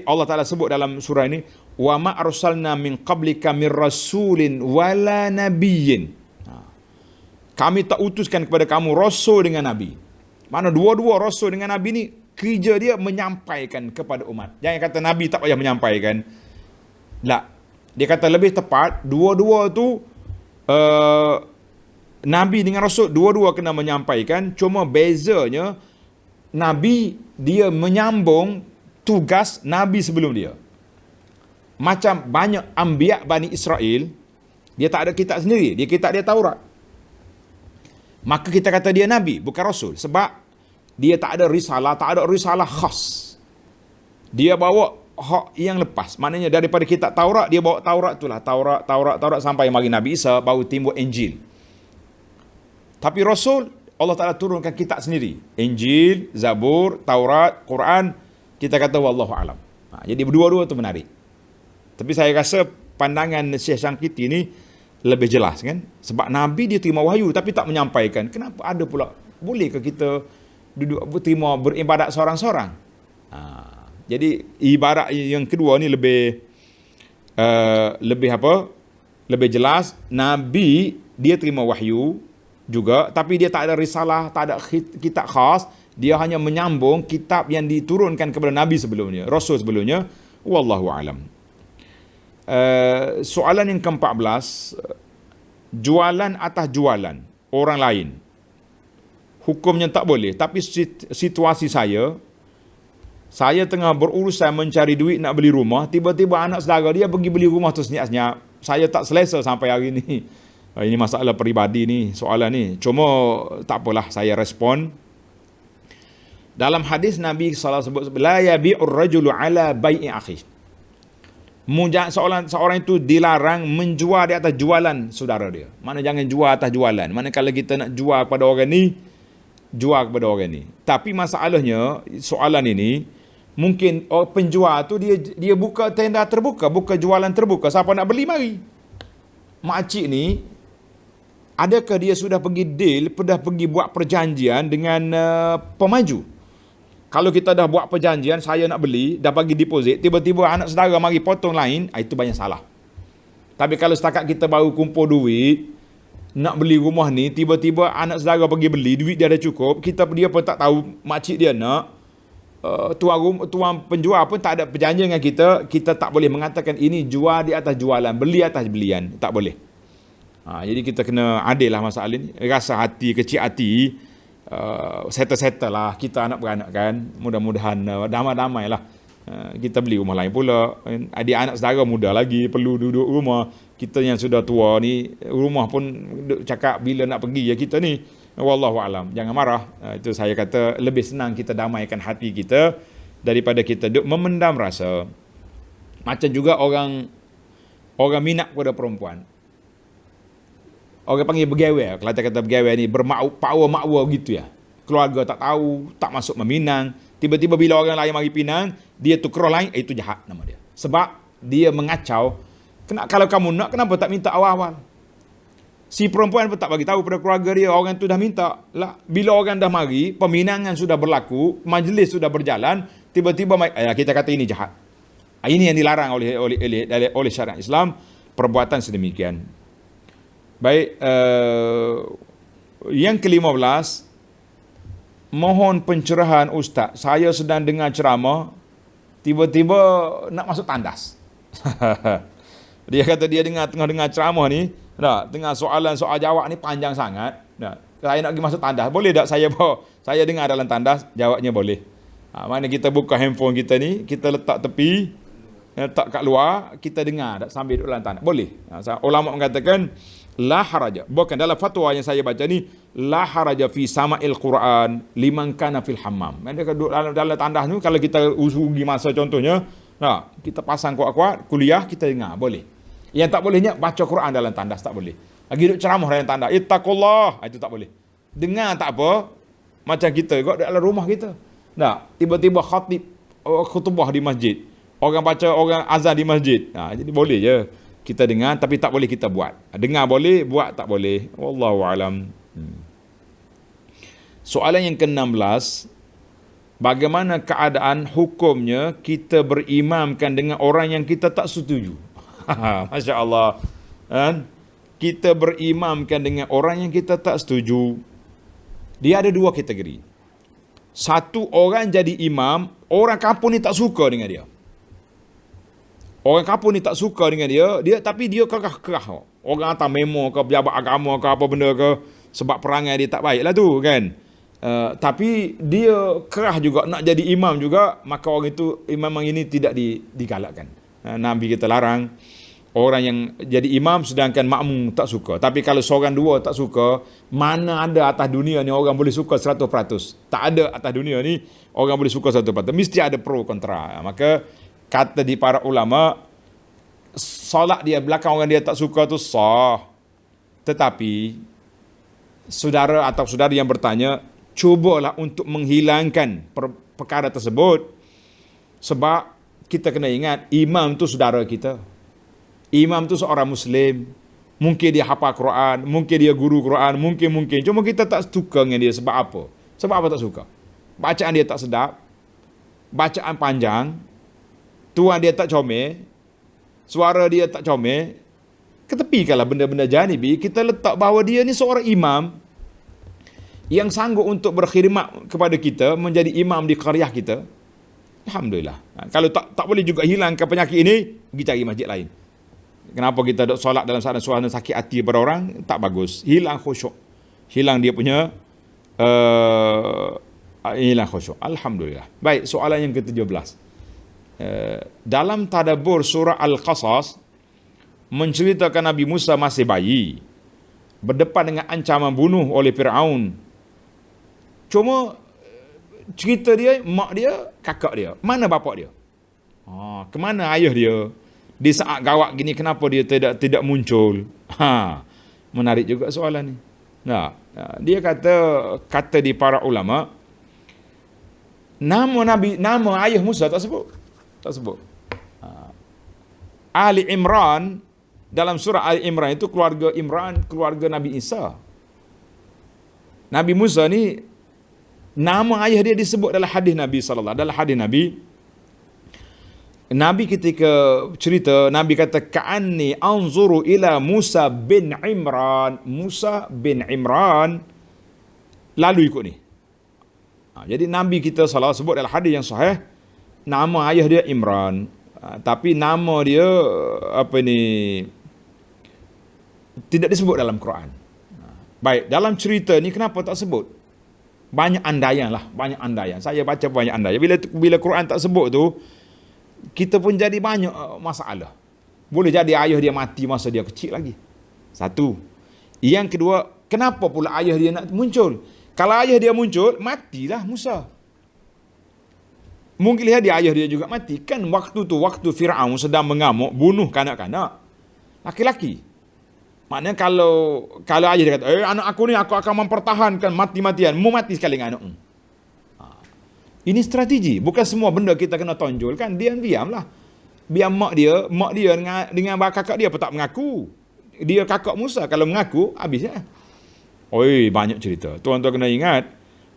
Allah Ta'ala sebut dalam surah ini, wa ma arsalna min qablika mir rasulin wala nabiyyin. Kami tak utuskan kepada kamu Rasul dengan Nabi. Mana dua-dua Rasul dengan Nabi ni kerja dia menyampaikan kepada umat. Jangan kata Nabi tak payah menyampaikan. Tak. Dia kata lebih tepat, dua-dua tu Nabi dengan Rasul, dua-dua kena menyampaikan. Cuma bezanya, Nabi dia menyambung tugas Nabi sebelum dia. Macam banyak Anbiya Bani Israel, dia tak ada kitab sendiri, dia kitab dia Taurat. Maka kita kata dia Nabi, bukan Rasul. Sebab dia tak ada risalah khas. Dia bawa hak yang lepas. Maknanya daripada kitab Taurat, dia bawa Taurat itulah. Taurat sampai mari Nabi Isa baru timbul Injil. Tapi Rasul, Allah Ta'ala turunkan kitab sendiri. Injil, Zabur, Taurat, Quran. Kita kata wallahu alam. Jadi berdua-dua tu menarik. Tapi saya rasa pandangan Syekh Syangkiti ni lebih jelas kan. Sebab Nabi dia terima wahyu tapi tak menyampaikan. Kenapa ada pula? Boleh ke kita duduk terima beribadat seorang-seorang? Jadi ibarat yang kedua ni lebih lebih jelas. Nabi dia terima wahyu juga, tapi dia tak ada risalah, tak ada kitab khas. Dia hanya menyambung kitab yang diturunkan kepada Nabi sebelumnya, Rasul sebelumnya. Wallahu alam. Soalan yang ke-14, jualan atas jualan orang lain, hukumnya tak boleh. Tapi situasi saya tengah berurusan mencari duit nak beli rumah, tiba-tiba anak saudara dia pergi beli rumah tu senyap-senyap. Saya tak selesa sampai hari ni. Ini masalah peribadi ni, soalan ni. Cuma tak apalah, saya respon. Dalam hadis Nabi SAW sebut, la yabi'ur rajulu ala bai'i akhi. Seorang itu dilarang menjual di atas jualan saudara dia. Mana jangan jual atas jualan. Mana kalau kita nak jual kepada orang ni, jual kepada orang ni. Tapi masalahnya, soalan ini, mungkin penjual tu dia buka tenda terbuka, buka jualan terbuka. Siapa nak beli, mari. Makcik ni, adakah dia sudah pergi deal, sudah pergi buat perjanjian dengan pemaju? Kalau kita dah buat perjanjian, saya nak beli, dah bagi deposit, tiba-tiba anak saudara mari potong lain, itu banyak salah. Tapi kalau setakat kita baru kumpul duit, nak beli rumah ni, tiba-tiba anak saudara pergi beli, duit dia dah cukup, dia pun tak tahu makcik dia nak, tuan penjual pun tak ada perjanjian dengan kita tak boleh mengatakan ini jual di atas jualan, beli atas belian, tak boleh. Jadi kita kena adil lah masalah ni. Rasa hati, kecil hati, settle lah, kita anak beranak kan, mudah-mudahan damai-damai lah. Kita beli rumah lain pula, adik anak saudara muda lagi perlu duduk rumah, kita yang sudah tua ni rumah pun cakap bila nak pergi ya kita ni. Wallahu alam, jangan marah. Itu saya kata lebih senang kita damaikan hati kita daripada kita duk memendam rasa. Macam juga orang minat kepada perempuan, orang panggil bergewer, kalau kata bergewer ni makwa gitu ya. Keluarga tak tahu, tak masuk meminang. Tiba-tiba bila orang lain mari pinang, dia tukar lain, itu jahat nama dia. Sebab dia mengacau. Kalau kamu nak, kenapa tak minta awal-awal? Si perempuan pun tak bagi tahu pada keluarga dia, orang tu dah minta. Lah, bila orang dah mari, peminangan sudah berlaku, majlis sudah berjalan, tiba-tiba kita kata ini jahat. Ini yang dilarang oleh syariat Islam, perbuatan sedemikian. Baik, yang ke-15, mohon pencerahan Ustaz. Saya sedang dengar ceramah, tiba-tiba nak masuk tandas. Dia kata dia tengah dengar ceramah ni, tengah soalan soal jawab ni panjang sangat. Saya nak pergi masuk tandas. Boleh tak saya dengar dalam tandas? Jawabnya boleh. Mana kita buka handphone kita ni, kita letak tepi, letak kat luar, kita dengar sambil duduk dalam tandas. Boleh. Ulama mengatakan la haraja. Bukan dalam fatwa yang saya baca ni, la haraja fi sama'il Quran liman kana fil hammam. Mereka duduk dalam tandas ni, kalau kita usugi masa contohnya, kita pasang kuat-kuat, kuliah kita dengar, boleh. Yang tak bolehnya baca Quran dalam tandas, tak boleh. Lagi duduk ceramah dalam tandas, ittaqullah, itu tak boleh. Dengar tak apa, macam kita kat dalam rumah kita. Tiba-tiba khatib khutbah di masjid, orang baca, orang azan di masjid. Jadi boleh je kita dengar, tapi tak boleh kita buat. Dengar boleh, buat tak boleh. Wallahu alam. Soalan yang ke-16, bagaimana keadaan hukumnya kita berimamkan dengan orang yang kita tak setuju? Masya Allah. Kita berimamkan dengan orang yang kita tak setuju. Dia ada dua kategori. Satu, orang jadi imam, orang kampung ni tak suka dengan dia. Orang kampung ni tak suka dengan dia tapi dia kerah-kerah. Orang atas memo ke, pejabat agama ke, apa benda ke, sebab perangai dia tak baik lah tu kan. Tapi dia kerah juga nak jadi imam juga, maka orang itu, imam ini tidak digalakkan. Nabi kita larang. Orang yang jadi imam sedangkan makmum tak suka. Tapi kalau seorang dua tak suka, mana ada atas dunia ni orang boleh suka 100%. Tak ada atas dunia ni orang boleh suka 100%. Mesti ada pro kontra. Maka kata di para ulama, solat dia belakang orang dia tak suka tu sah. Tetapi saudara atau saudari yang bertanya, cubalah untuk menghilangkan perkara tersebut. Sebab kita kena ingat, imam tu saudara kita. Imam tu seorang Muslim. Mungkin dia hafal Quran, mungkin dia guru Quran, mungkin. Cuma kita tak suka dengan dia sebab apa? Sebab apa tak suka? Bacaan dia tak sedap, bacaan panjang, tuan dia tak comel, suara dia tak comel. Ketepikanlah benda-benda janibi, kita letak bahawa dia ni seorang imam yang sanggup untuk berkhidmat kepada kita, menjadi imam di qaryah kita. Alhamdulillah. Kalau tak boleh juga hilangkan penyakit ini, pergi cari masjid lain. Kenapa kita duduk solat dalam suasana sakit hati pada orang? Tak bagus. Hilang khusyuk. Hilang dia punya hilang khusyuk. Alhamdulillah. Baik, soalan yang ke-17. Dalam tadabbur surah Al-Qasas menceritakan Nabi Musa masih bayi, berdepan dengan ancaman bunuh oleh Fir'aun. Cuma cerita dia, mak dia, kakak dia. Mana bapak dia? Kemana ayah dia? Di saat gawat gini, kenapa dia tidak muncul? Menarik juga soalan ni. Dia kata di para ulama, nama ayah Musa tak sebut. Ali Imran, dalam surah Ali Imran itu keluarga Imran, keluarga Nabi Isa. Nabi Musa ni nama ayah dia disebut dalam hadis Nabi sallallahu alaihi wasallam. Dalam hadis Nabi ketika cerita, Nabi kata ka'anni anzuru ila Musa bin Imran. Musa bin Imran lalu ikut ni. Jadi Nabi kita salah sebut dalam hadis yang sahih, nama ayah dia Imran. Tapi nama dia tidak disebut dalam Quran. Baik, dalam cerita ni kenapa tak sebut? Banyak andaian. Saya baca banyak andaian. Bila Quran tak sebut tu, kita pun jadi banyak masalah. Boleh jadi ayah dia mati masa dia kecil lagi. Satu. Yang kedua, kenapa pula ayah dia nak muncul? Kalau ayah dia muncul, matilah Musa. Mungkin lihat ayah dia juga mati. Kan waktu tu, waktu Fir'aun sedang mengamuk, bunuh kanak-kanak, laki-laki. Maknanya kalau ayah dia kata, anak aku ni aku akan mempertahankan mati-matian. Mu mati sekali dengan anakmu. Ini strategi. Bukan semua benda kita kena tonjolkan. Diam-diamlah. Biar mak dia dengan kakak dia pun tak mengaku. Dia kakak Musa. Kalau mengaku, habisnya. Banyak cerita. Tuan-tuan kena ingat,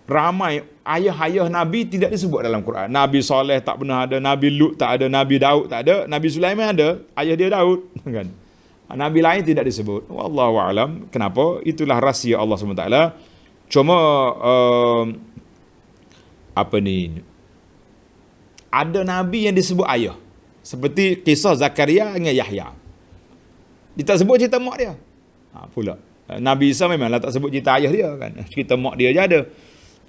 ramai ayah-ayah Nabi tidak disebut dalam Quran. Nabi Saleh tak pernah ada, Nabi Lut tak ada, Nabi Daud tak ada, Nabi Sulaiman ada, ayah dia Daud. Kan? Nabi lain tidak disebut. Wallahu a'lam. Kenapa? Itulah rahsia Allah SWT. Cuma ada Nabi yang disebut ayah. Seperti kisah Zakaria dengan Yahya. Dia tak sebut cerita mak dia. Pula. Nabi Isa memanglah tak sebut cerita ayah dia kan. Cerita mak dia je ada.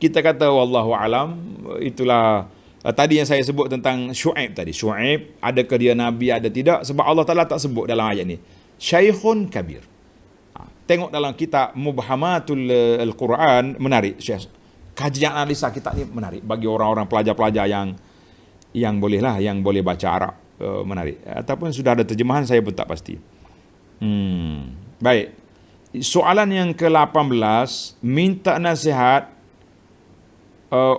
Kita kata wallahu alam, itulah tadi yang saya sebut tentang Syuaib tadi. Syuaib, adakah dia nabi ada tidak? Sebab Allah Taala tak sebut dalam ayat ni. Syaikhun kabir. Tengok dalam kitab Mubhamatul Al-Quran, menarik. Kajian analisa kitab ni menarik bagi orang-orang pelajar-pelajar yang boleh baca Arab, menarik. Ataupun sudah ada terjemahan, saya pun tak pasti. Baik. Soalan yang ke-18, minta nasihat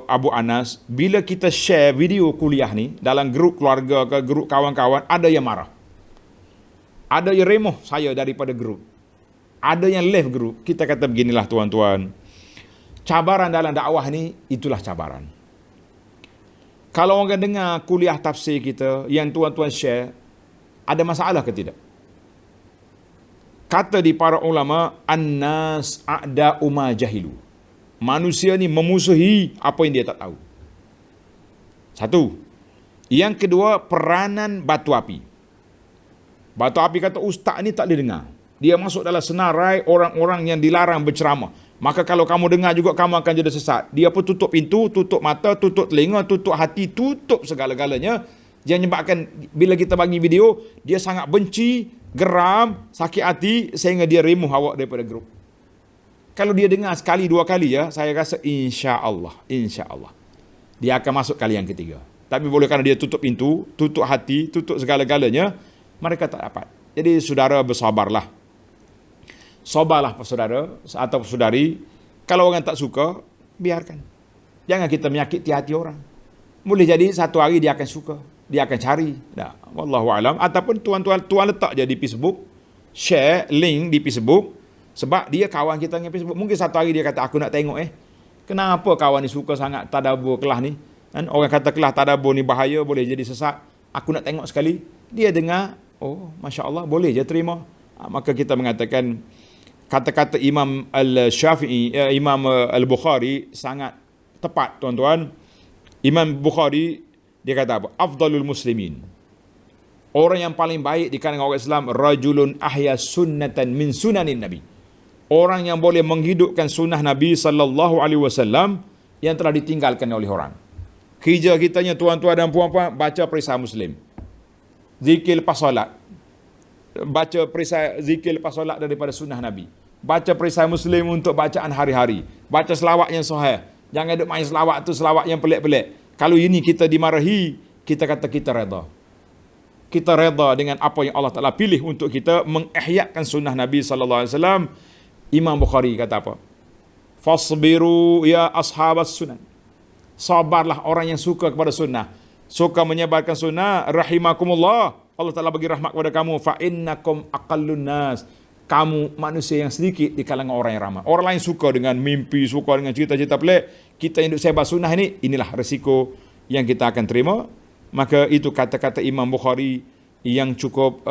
Abu Anas, bila kita share video kuliah ni dalam grup keluarga ke grup kawan-kawan, ada yang marah. Ada yang remoh saya daripada grup. Ada yang left grup. Kita kata beginilah tuan-tuan. Cabaran dalam dakwah ni, itulah cabaran. Kalau orang dengar kuliah tafsir kita yang tuan-tuan share, ada masalah ke tidak? Kata di para ulama, annas a'da'u ma jahilu. Manusia ni memusuhi apa yang dia tak tahu. Satu. Yang kedua, peranan batu api. Batu api kata, ustaz ni tak boleh dengar. Dia masuk dalam senarai orang-orang yang dilarang berceramah. Maka kalau kamu dengar juga, kamu akan jadi sesat. Dia pun tutup pintu, tutup mata, tutup telinga, tutup hati, tutup segala-galanya. Dia menyebabkan bila kita bagi video, dia sangat benci, geram, sakit hati sehingga dia remove awak daripada grup. Kalau dia dengar sekali, dua kali ya, saya rasa insya Allah dia akan masuk kali yang ketiga. Tapi boleh kerana dia tutup pintu, tutup hati, tutup segala-galanya, mereka tak dapat. Jadi saudara bersabarlah. Sabarlah saudara atau saudari. Kalau orang tak suka, biarkan. Jangan kita menyakiti hati orang. Boleh jadi satu hari dia akan suka, dia akan cari. Nah, wallahu alam. Ataupun tuan letak je di Facebook, share link di Facebook, sebab dia kawan kita dengan Facebook. Mungkin satu hari dia kata, aku nak tengok kenapa kawan ni suka sangat tadabbur kelas ni. Kan? Orang kata kelas tadabbur ni bahaya, boleh jadi sesat. Aku nak tengok sekali. Dia dengar, oh Masya Allah, boleh je terima. Maka kita mengatakan, kata-kata Imam Al-Syafi'i, Imam Al-Bukhari sangat tepat tuan-tuan. Imam Bukhari, dia kata apa? Afdalul muslimin. Orang yang paling baik di kalangan orang Islam, rajulun ahya sunnatan min sunanin Nabi. Orang yang boleh menghidupkan sunnah Nabi sallallahu alaihi wasallam yang telah ditinggalkan oleh orang. Kerja kitanya tuan-tuan dan puan-puan, baca perisai Muslim. Zikir lepas solat. Baca perisai zikir lepas solat daripada sunnah Nabi. Baca perisai Muslim untuk bacaan hari-hari. Baca selawat yang sahih. Jangan duk main selawat tu, selawat yang pelik-pelik. Kalau ini kita dimarahi, kita kata kita redha. Kita redha dengan apa yang Allah Ta'ala pilih untuk kita mengihyakan sunnah Nabi sallallahu alaihi wasallam. Imam Bukhari kata apa? Fasbiru ya ashabas sunan. Sabarlah orang yang suka kepada sunnah, suka menyebarkan sunnah, rahimakumullah. Allah Ta'ala bagi rahmat kepada kamu. Fa innakum aqallun nas. Kamu manusia yang sedikit di kalangan orang yang ramai. Orang lain suka dengan mimpi, suka dengan cerita-cerita pelik. Kita yang duk sebar sunnah ini, inilah risiko yang kita akan terima. Maka itu kata-kata Imam Bukhari yang cukup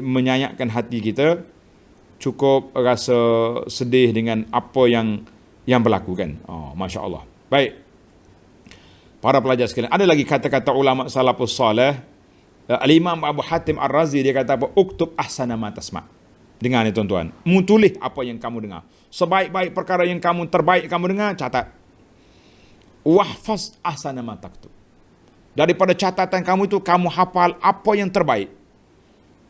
menyayatkan hati kita. Cukup rasa sedih dengan apa yang berlaku kan. Oh, Masya Allah. Baik. Para pelajar sekalian, ada lagi kata-kata ulama salafus salih. Al-Imam Abu Hatim Ar-Razi, dia kata apa? Uktub ahsana ma tasma'. Dengar ni tuan-tuan. Tulis apa yang kamu dengar. Sebaik-baik perkara yang terbaik kamu dengar, catat. Wahfaz ahsana ma taktub. Daripada catatan kamu itu, kamu hafal apa yang terbaik.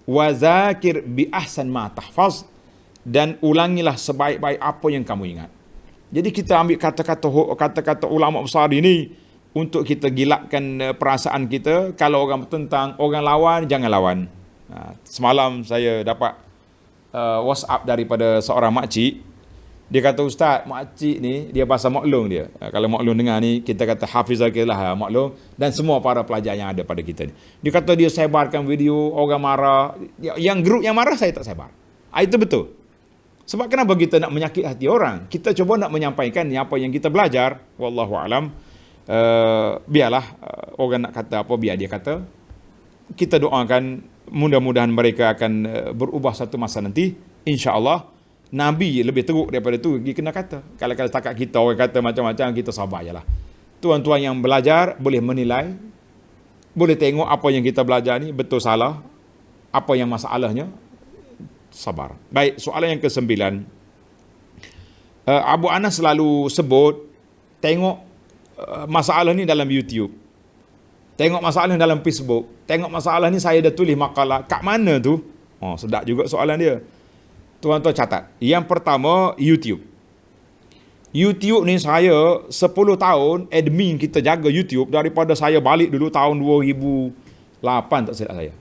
Wa zakir bi ahsan ma tahfaz. Dan ulangilah sebaik-baik apa yang kamu ingat. Jadi kita ambil kata-kata ulama besar ini untuk kita gilakkan perasaan kita. Kalau orang bertentang, orang lawan, jangan lawan. Semalam saya dapat WhatsApp daripada seorang makcik. Dia kata, Ustaz, makcik ni dia bahasa maklum dia. Kalau maklum dengar ni, kita kata hafizakillah maklum. Dan semua para pelajar yang ada pada kita ni. Dia kata dia sebarkan video orang marah. Yang grup yang marah saya tak sebar. Itu betul. Sebab kenapa kita nak menyakit hati orang? Kita cuba nak menyampaikan apa yang kita belajar. Wallahu alam. Biarlah orang nak kata apa, biar dia kata. Kita doakan mudah-mudahan mereka akan berubah satu masa nanti. InsyaAllah. Nabi lebih teruk daripada itu, dia kena kata. Kalau setakat kita orang kata macam-macam, kita sabar je lah. Tuan-tuan yang belajar boleh menilai, boleh tengok apa yang kita belajar ni betul salah, apa yang masalahnya. Sabar. Baik, soalan yang ke-9. Abu Anas selalu sebut, tengok masalah ni dalam YouTube. Tengok masalah ni dalam Facebook. Tengok masalah ni saya dah tulis makalah. Kat mana tu? Oh, sedap juga soalan dia. Tuan-tuan catat. Yang pertama, YouTube. YouTube ni saya 10 tahun admin kita jaga YouTube daripada saya balik dulu tahun 2008 tak silap saya.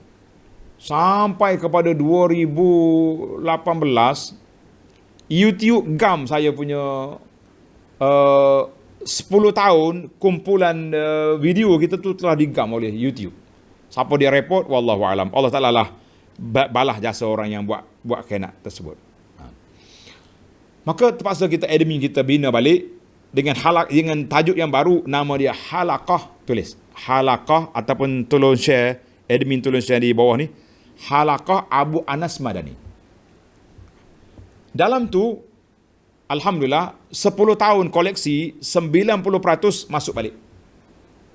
Sampai kepada 2018 YouTube gam saya punya 10 tahun kumpulan video kita tu telah digam oleh YouTube. Siapa dia report wallahu alam. Allah Taala lah balah jasa orang yang buat khianat tersebut. Maka terpaksa kita admin kita bina balik dengan tajuk yang baru, nama dia Halaqah. Tulis Halaqah ataupun tolong share, admin tolong share di bawah ni. Halaqah Abu Anas Madani. Dalam tu alhamdulillah 10 tahun koleksi 90% masuk balik.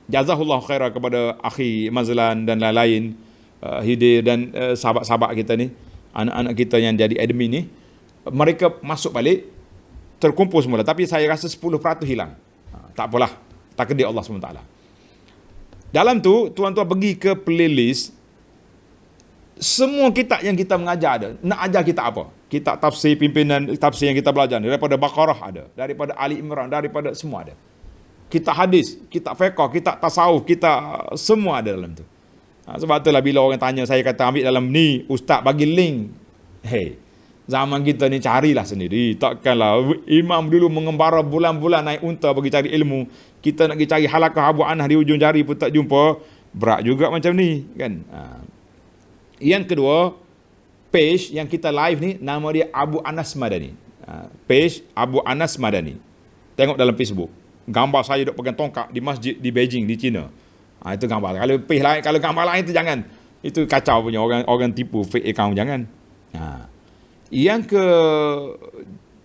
Jazahullah khairah kepada akhi Mazlan dan lain-lain, Hidir dan sahabat-sahabat kita ni, anak-anak kita yang jadi admin ni, mereka masuk balik terkumpul semula, tapi saya rasa 10% hilang. Tak apalah, takdir Allah SWT. Dalam tu, tuan-tuan pergi ke playlist, semua kitab yang kita mengajar ada. Nak ajar kita apa? Kitab tafsir, pimpinan tafsir yang kita belajar. Daripada Baqarah ada. Daripada Ali Imran, daripada semua ada. Kitab hadis, kitab fiqh, kitab tasawuf, kitab semua ada dalam tu. Sebab itulah bila orang tanya, saya kata ambil dalam ni, ustaz bagi link. Hey, zaman kita ni carilah sendiri. Takkanlah imam dulu mengembara bulan-bulan naik unta bagi cari ilmu. Kita nak pergi cari halakah Abu Anas di ujung jari pun tak jumpa. Berat juga macam ni, kan? Yang kedua, page yang kita live ni nama dia Abu Anas Madani. Page Abu Anas Madani. Tengok dalam Facebook. Gambar saya duk pegang tongkat di masjid di Beijing di China. Itu gambar. Kalau page lain, kalau gambar lain itu jangan. Itu kacau punya, orang tipu fake account, jangan. Yang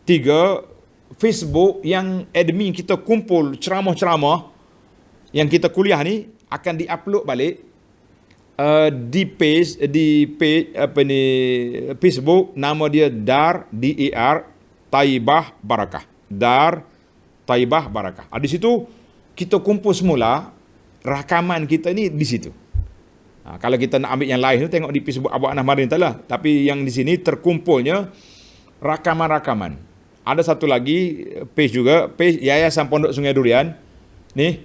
ketiga, Facebook yang admin kita kumpul ceramah-ceramah yang kita kuliah ni akan di-upload balik di page Facebook, nama dia Dar Taibah Barakah. Dar Taibah Barakah. Di situ kita kumpul semula rakaman kita ni di situ. Kalau kita nak ambil yang lain tu tengok di Facebook Abu Anas Madani lah. Tapi yang di sini terkumpulnya rakaman-rakaman. Ada satu lagi page juga, page Yayasan Pondok Sungai Durian. Ni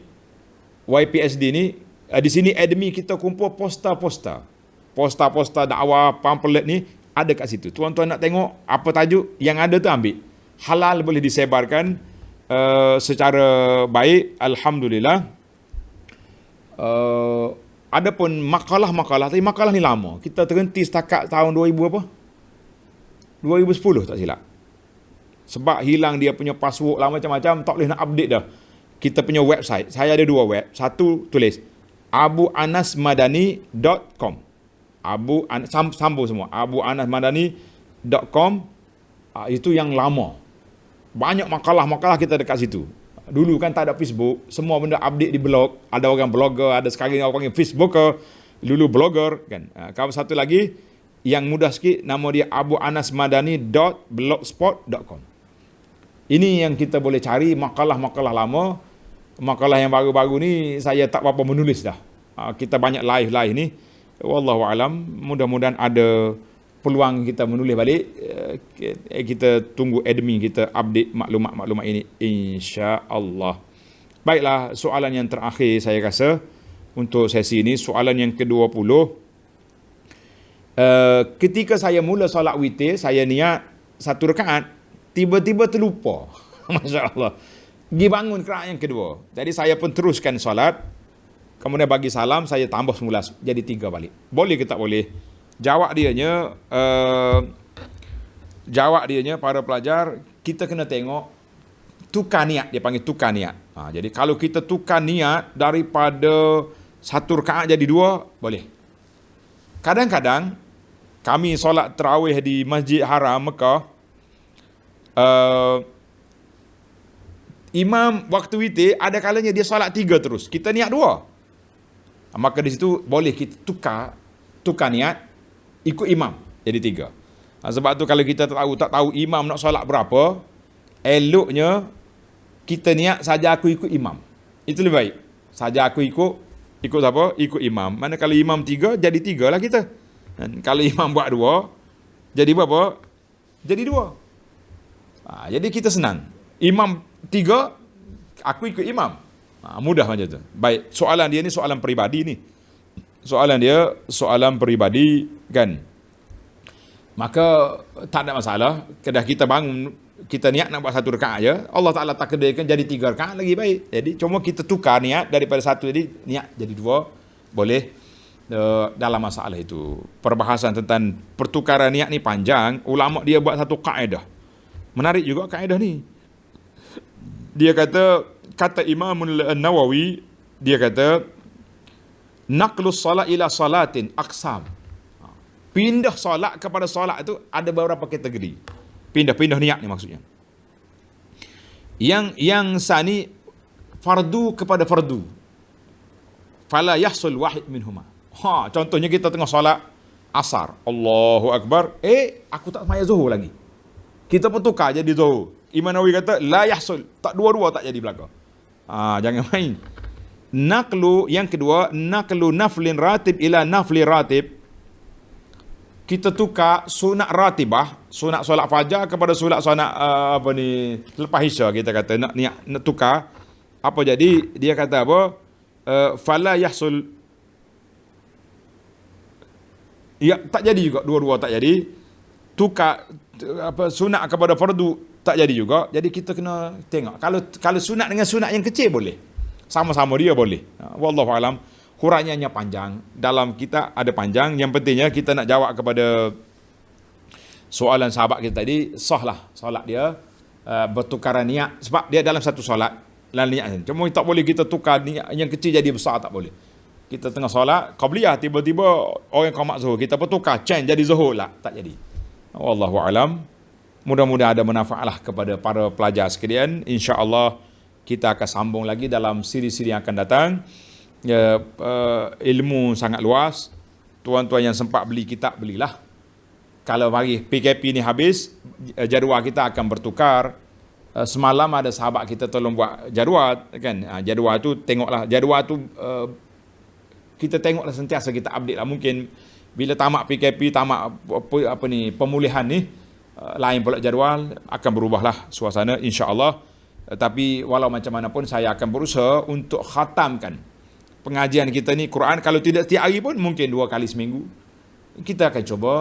YPSD ni. Di sini admin kita kumpul poster-poster dakwah, pamphlet ni ada kat situ. Tuan-tuan nak tengok apa tajuk yang ada tu ambil. Halal boleh disebarkan secara baik, alhamdulillah. Ada pun makalah-makalah, tapi makalah ni lama. Kita terhenti setakat tahun 2000 apa? 2010 tak silap. Sebab hilang dia punya password lah macam-macam, tak boleh nak update dah. Kita punya website, saya ada dua web. Satu tulis abuanasmadani.com. Sambung semua. abuanasmadani.com. Itu yang lama. Banyak makalah-makalah kita dekat situ. Dulu kan tak ada Facebook, semua benda update di blog. Ada orang blogger, ada sekarang orang panggil Facebooker, dulu blogger kan. Kalau satu lagi yang mudah sikit, nama dia abuanasmadani.blogspot.com. Ini yang kita boleh cari makalah-makalah lama. Makalah yang baru-baru ni saya tak apa menulis dah. Kita banyak live ni. Wallahu alam, mudah-mudahan ada peluang kita menulis balik. Kita tunggu admin kita update maklumat-maklumat ini, insya-Allah. Baiklah, soalan yang terakhir saya rasa untuk sesi ini, soalan yang ke-20. Ketika saya mula solat witir, saya niat satu rakaat, tiba-tiba terlupa. Masya-Allah. Pergi bangun rakaat yang kedua. Jadi saya pun teruskan solat. Kemudian bagi salam, saya tambah semula jadi 3 balik. Boleh ke tak boleh? Jawab dianya para pelajar, kita kena tengok tukar niat, dia panggil tukar niat. Jadi kalau kita tukar niat daripada satu rakaat jadi 2, boleh. Kadang-kadang kami solat tarawih di Masjid Haram Mekah, imam waktu witir ada kalanya dia solat 3 terus. Kita niat 2. Maka di situ boleh kita tukar niat, ikut imam jadi 3. Sebab tu kalau kita tak tahu imam nak solat berapa, eloknya kita niat saja aku ikut imam. Itu lebih baik. Saja aku ikut siapa? Ikut imam. Mana kalau imam 3, jadi 3 lah kita. Dan kalau imam buat 2, jadi berapa? Jadi 2. Jadi kita senang. Imam 3, aku ikut imam. Mudah macam tu. Baik, soalan dia ni soalan peribadi ni. Soalan dia soalan peribadi kan. Maka tak ada masalah. Kedah kita bangun, kita niat nak buat satu rakaat je, Allah Ta'ala takdirkan jadi 3 rakaat lagi baik. Jadi cuma kita tukar niat daripada satu jadi niat jadi 2, boleh. Dalam masalah itu. Perbahasan tentang pertukaran niat ni panjang. Ulama dia buat satu kaedah. Menarik juga kaedah ni. Dia kata Imam Nawawi, dia kata naqlus salat ila salatin aqsam. Pindah solat kepada solat itu ada beberapa kategori. Pindah niat ni maksudnya. Yang sani fardu kepada fardu. Fala yahsul wahid minhuma. Contohnya kita tengah solat asar, Allahu Akbar, aku tak semaya zuhur lagi. Kita pun tukar jadi zuhur. Imam Nawawi kata la yahsul, tak dua-dua tak jadi belaka. Jangan main. Naqlu, yang kedua, naqlu naflin ratib ila nafli ratib. Kita tukar sunat ratibah, sunat solat fajar kepada sunat lepas isya, kita kata nak tukar. Apa jadi? Dia kata apa? Fala yahsul, ya tak jadi juga, dua-dua tak jadi. Tukar sunat kepada fardu tak jadi juga. Jadi kita kena tengok. Kalau sunat dengan sunat yang kecil boleh. Sama-sama dia boleh. Wallahu alam. Huraiannya panjang. Dalam kita ada panjang. Yang pentingnya kita nak jawab kepada soalan sahabat kita tadi, sahlah solat dia, bertukaran niat. Sebab dia dalam satu solat, dalam niat. Cuma tak boleh kita tukar niat yang kecil jadi besar, tak boleh. Kita tengah solat, qabliyah, tiba-tiba orang qamat zuhur, kita bertukar, change jadi zuhur lah. Tak jadi. Wallahu alam. Mudah-mudahan ada manfaatlah kepada para pelajar sekalian. InsyaAllah kita akan sambung lagi dalam siri-siri yang akan datang. Ilmu sangat luas. Tuan-tuan yang sempat beli kitab, belilah. Kalau mari PKP ni habis, jadual kita akan bertukar. Semalam ada sahabat kita tolong buat jadual, kan? Jadual tu tengoklah, jadual tu kita tengoklah sentiasa, kita update lah. Mungkin bila tamat PKP, tamat pemulihan ni, lain pula jadual, akan berubahlah suasana insya-Allah. Tapi walau macam mana pun saya akan berusaha untuk khatamkan pengajian kita ni Quran, kalau tidak setiap hari pun mungkin 2 kali seminggu. Kita akan cuba,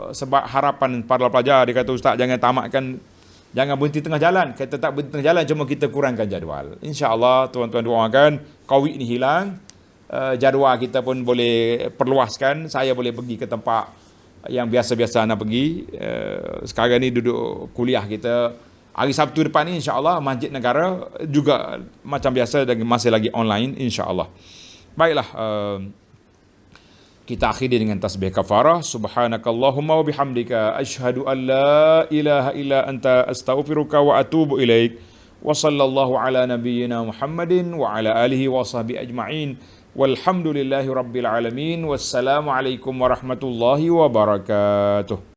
sebab harapan para pelajar, dia kata ustaz jangan tamatkan, jangan berhenti tengah jalan. Kita tak berhenti tengah jalan, cuma kita kurangkan jadual. InsyaAllah tuan-tuan doakan COVID ni hilang, jadual kita pun boleh perluaskan. Saya boleh pergi ke tempat yang biasa-biasa nak pergi. Sekarang ni duduk kuliah kita, hari Sabtu depan ni insyaAllah Masjid Negara juga macam biasa, masih lagi online insyaAllah. Baiklah, kita akhiri dengan tasbih kafarah. Subhanakallahumma wa bihamdika asyhadu an la ilaha illa anta astaghfiruka wa atubu ilaik. Wa sallallahu ala nabiyyina Muhammadin wa ala alihi wa sahbihi ajma'in. Walhamdulillahi rabbil alamin. Wassalamu alaikum warahmatullahi wabarakatuh.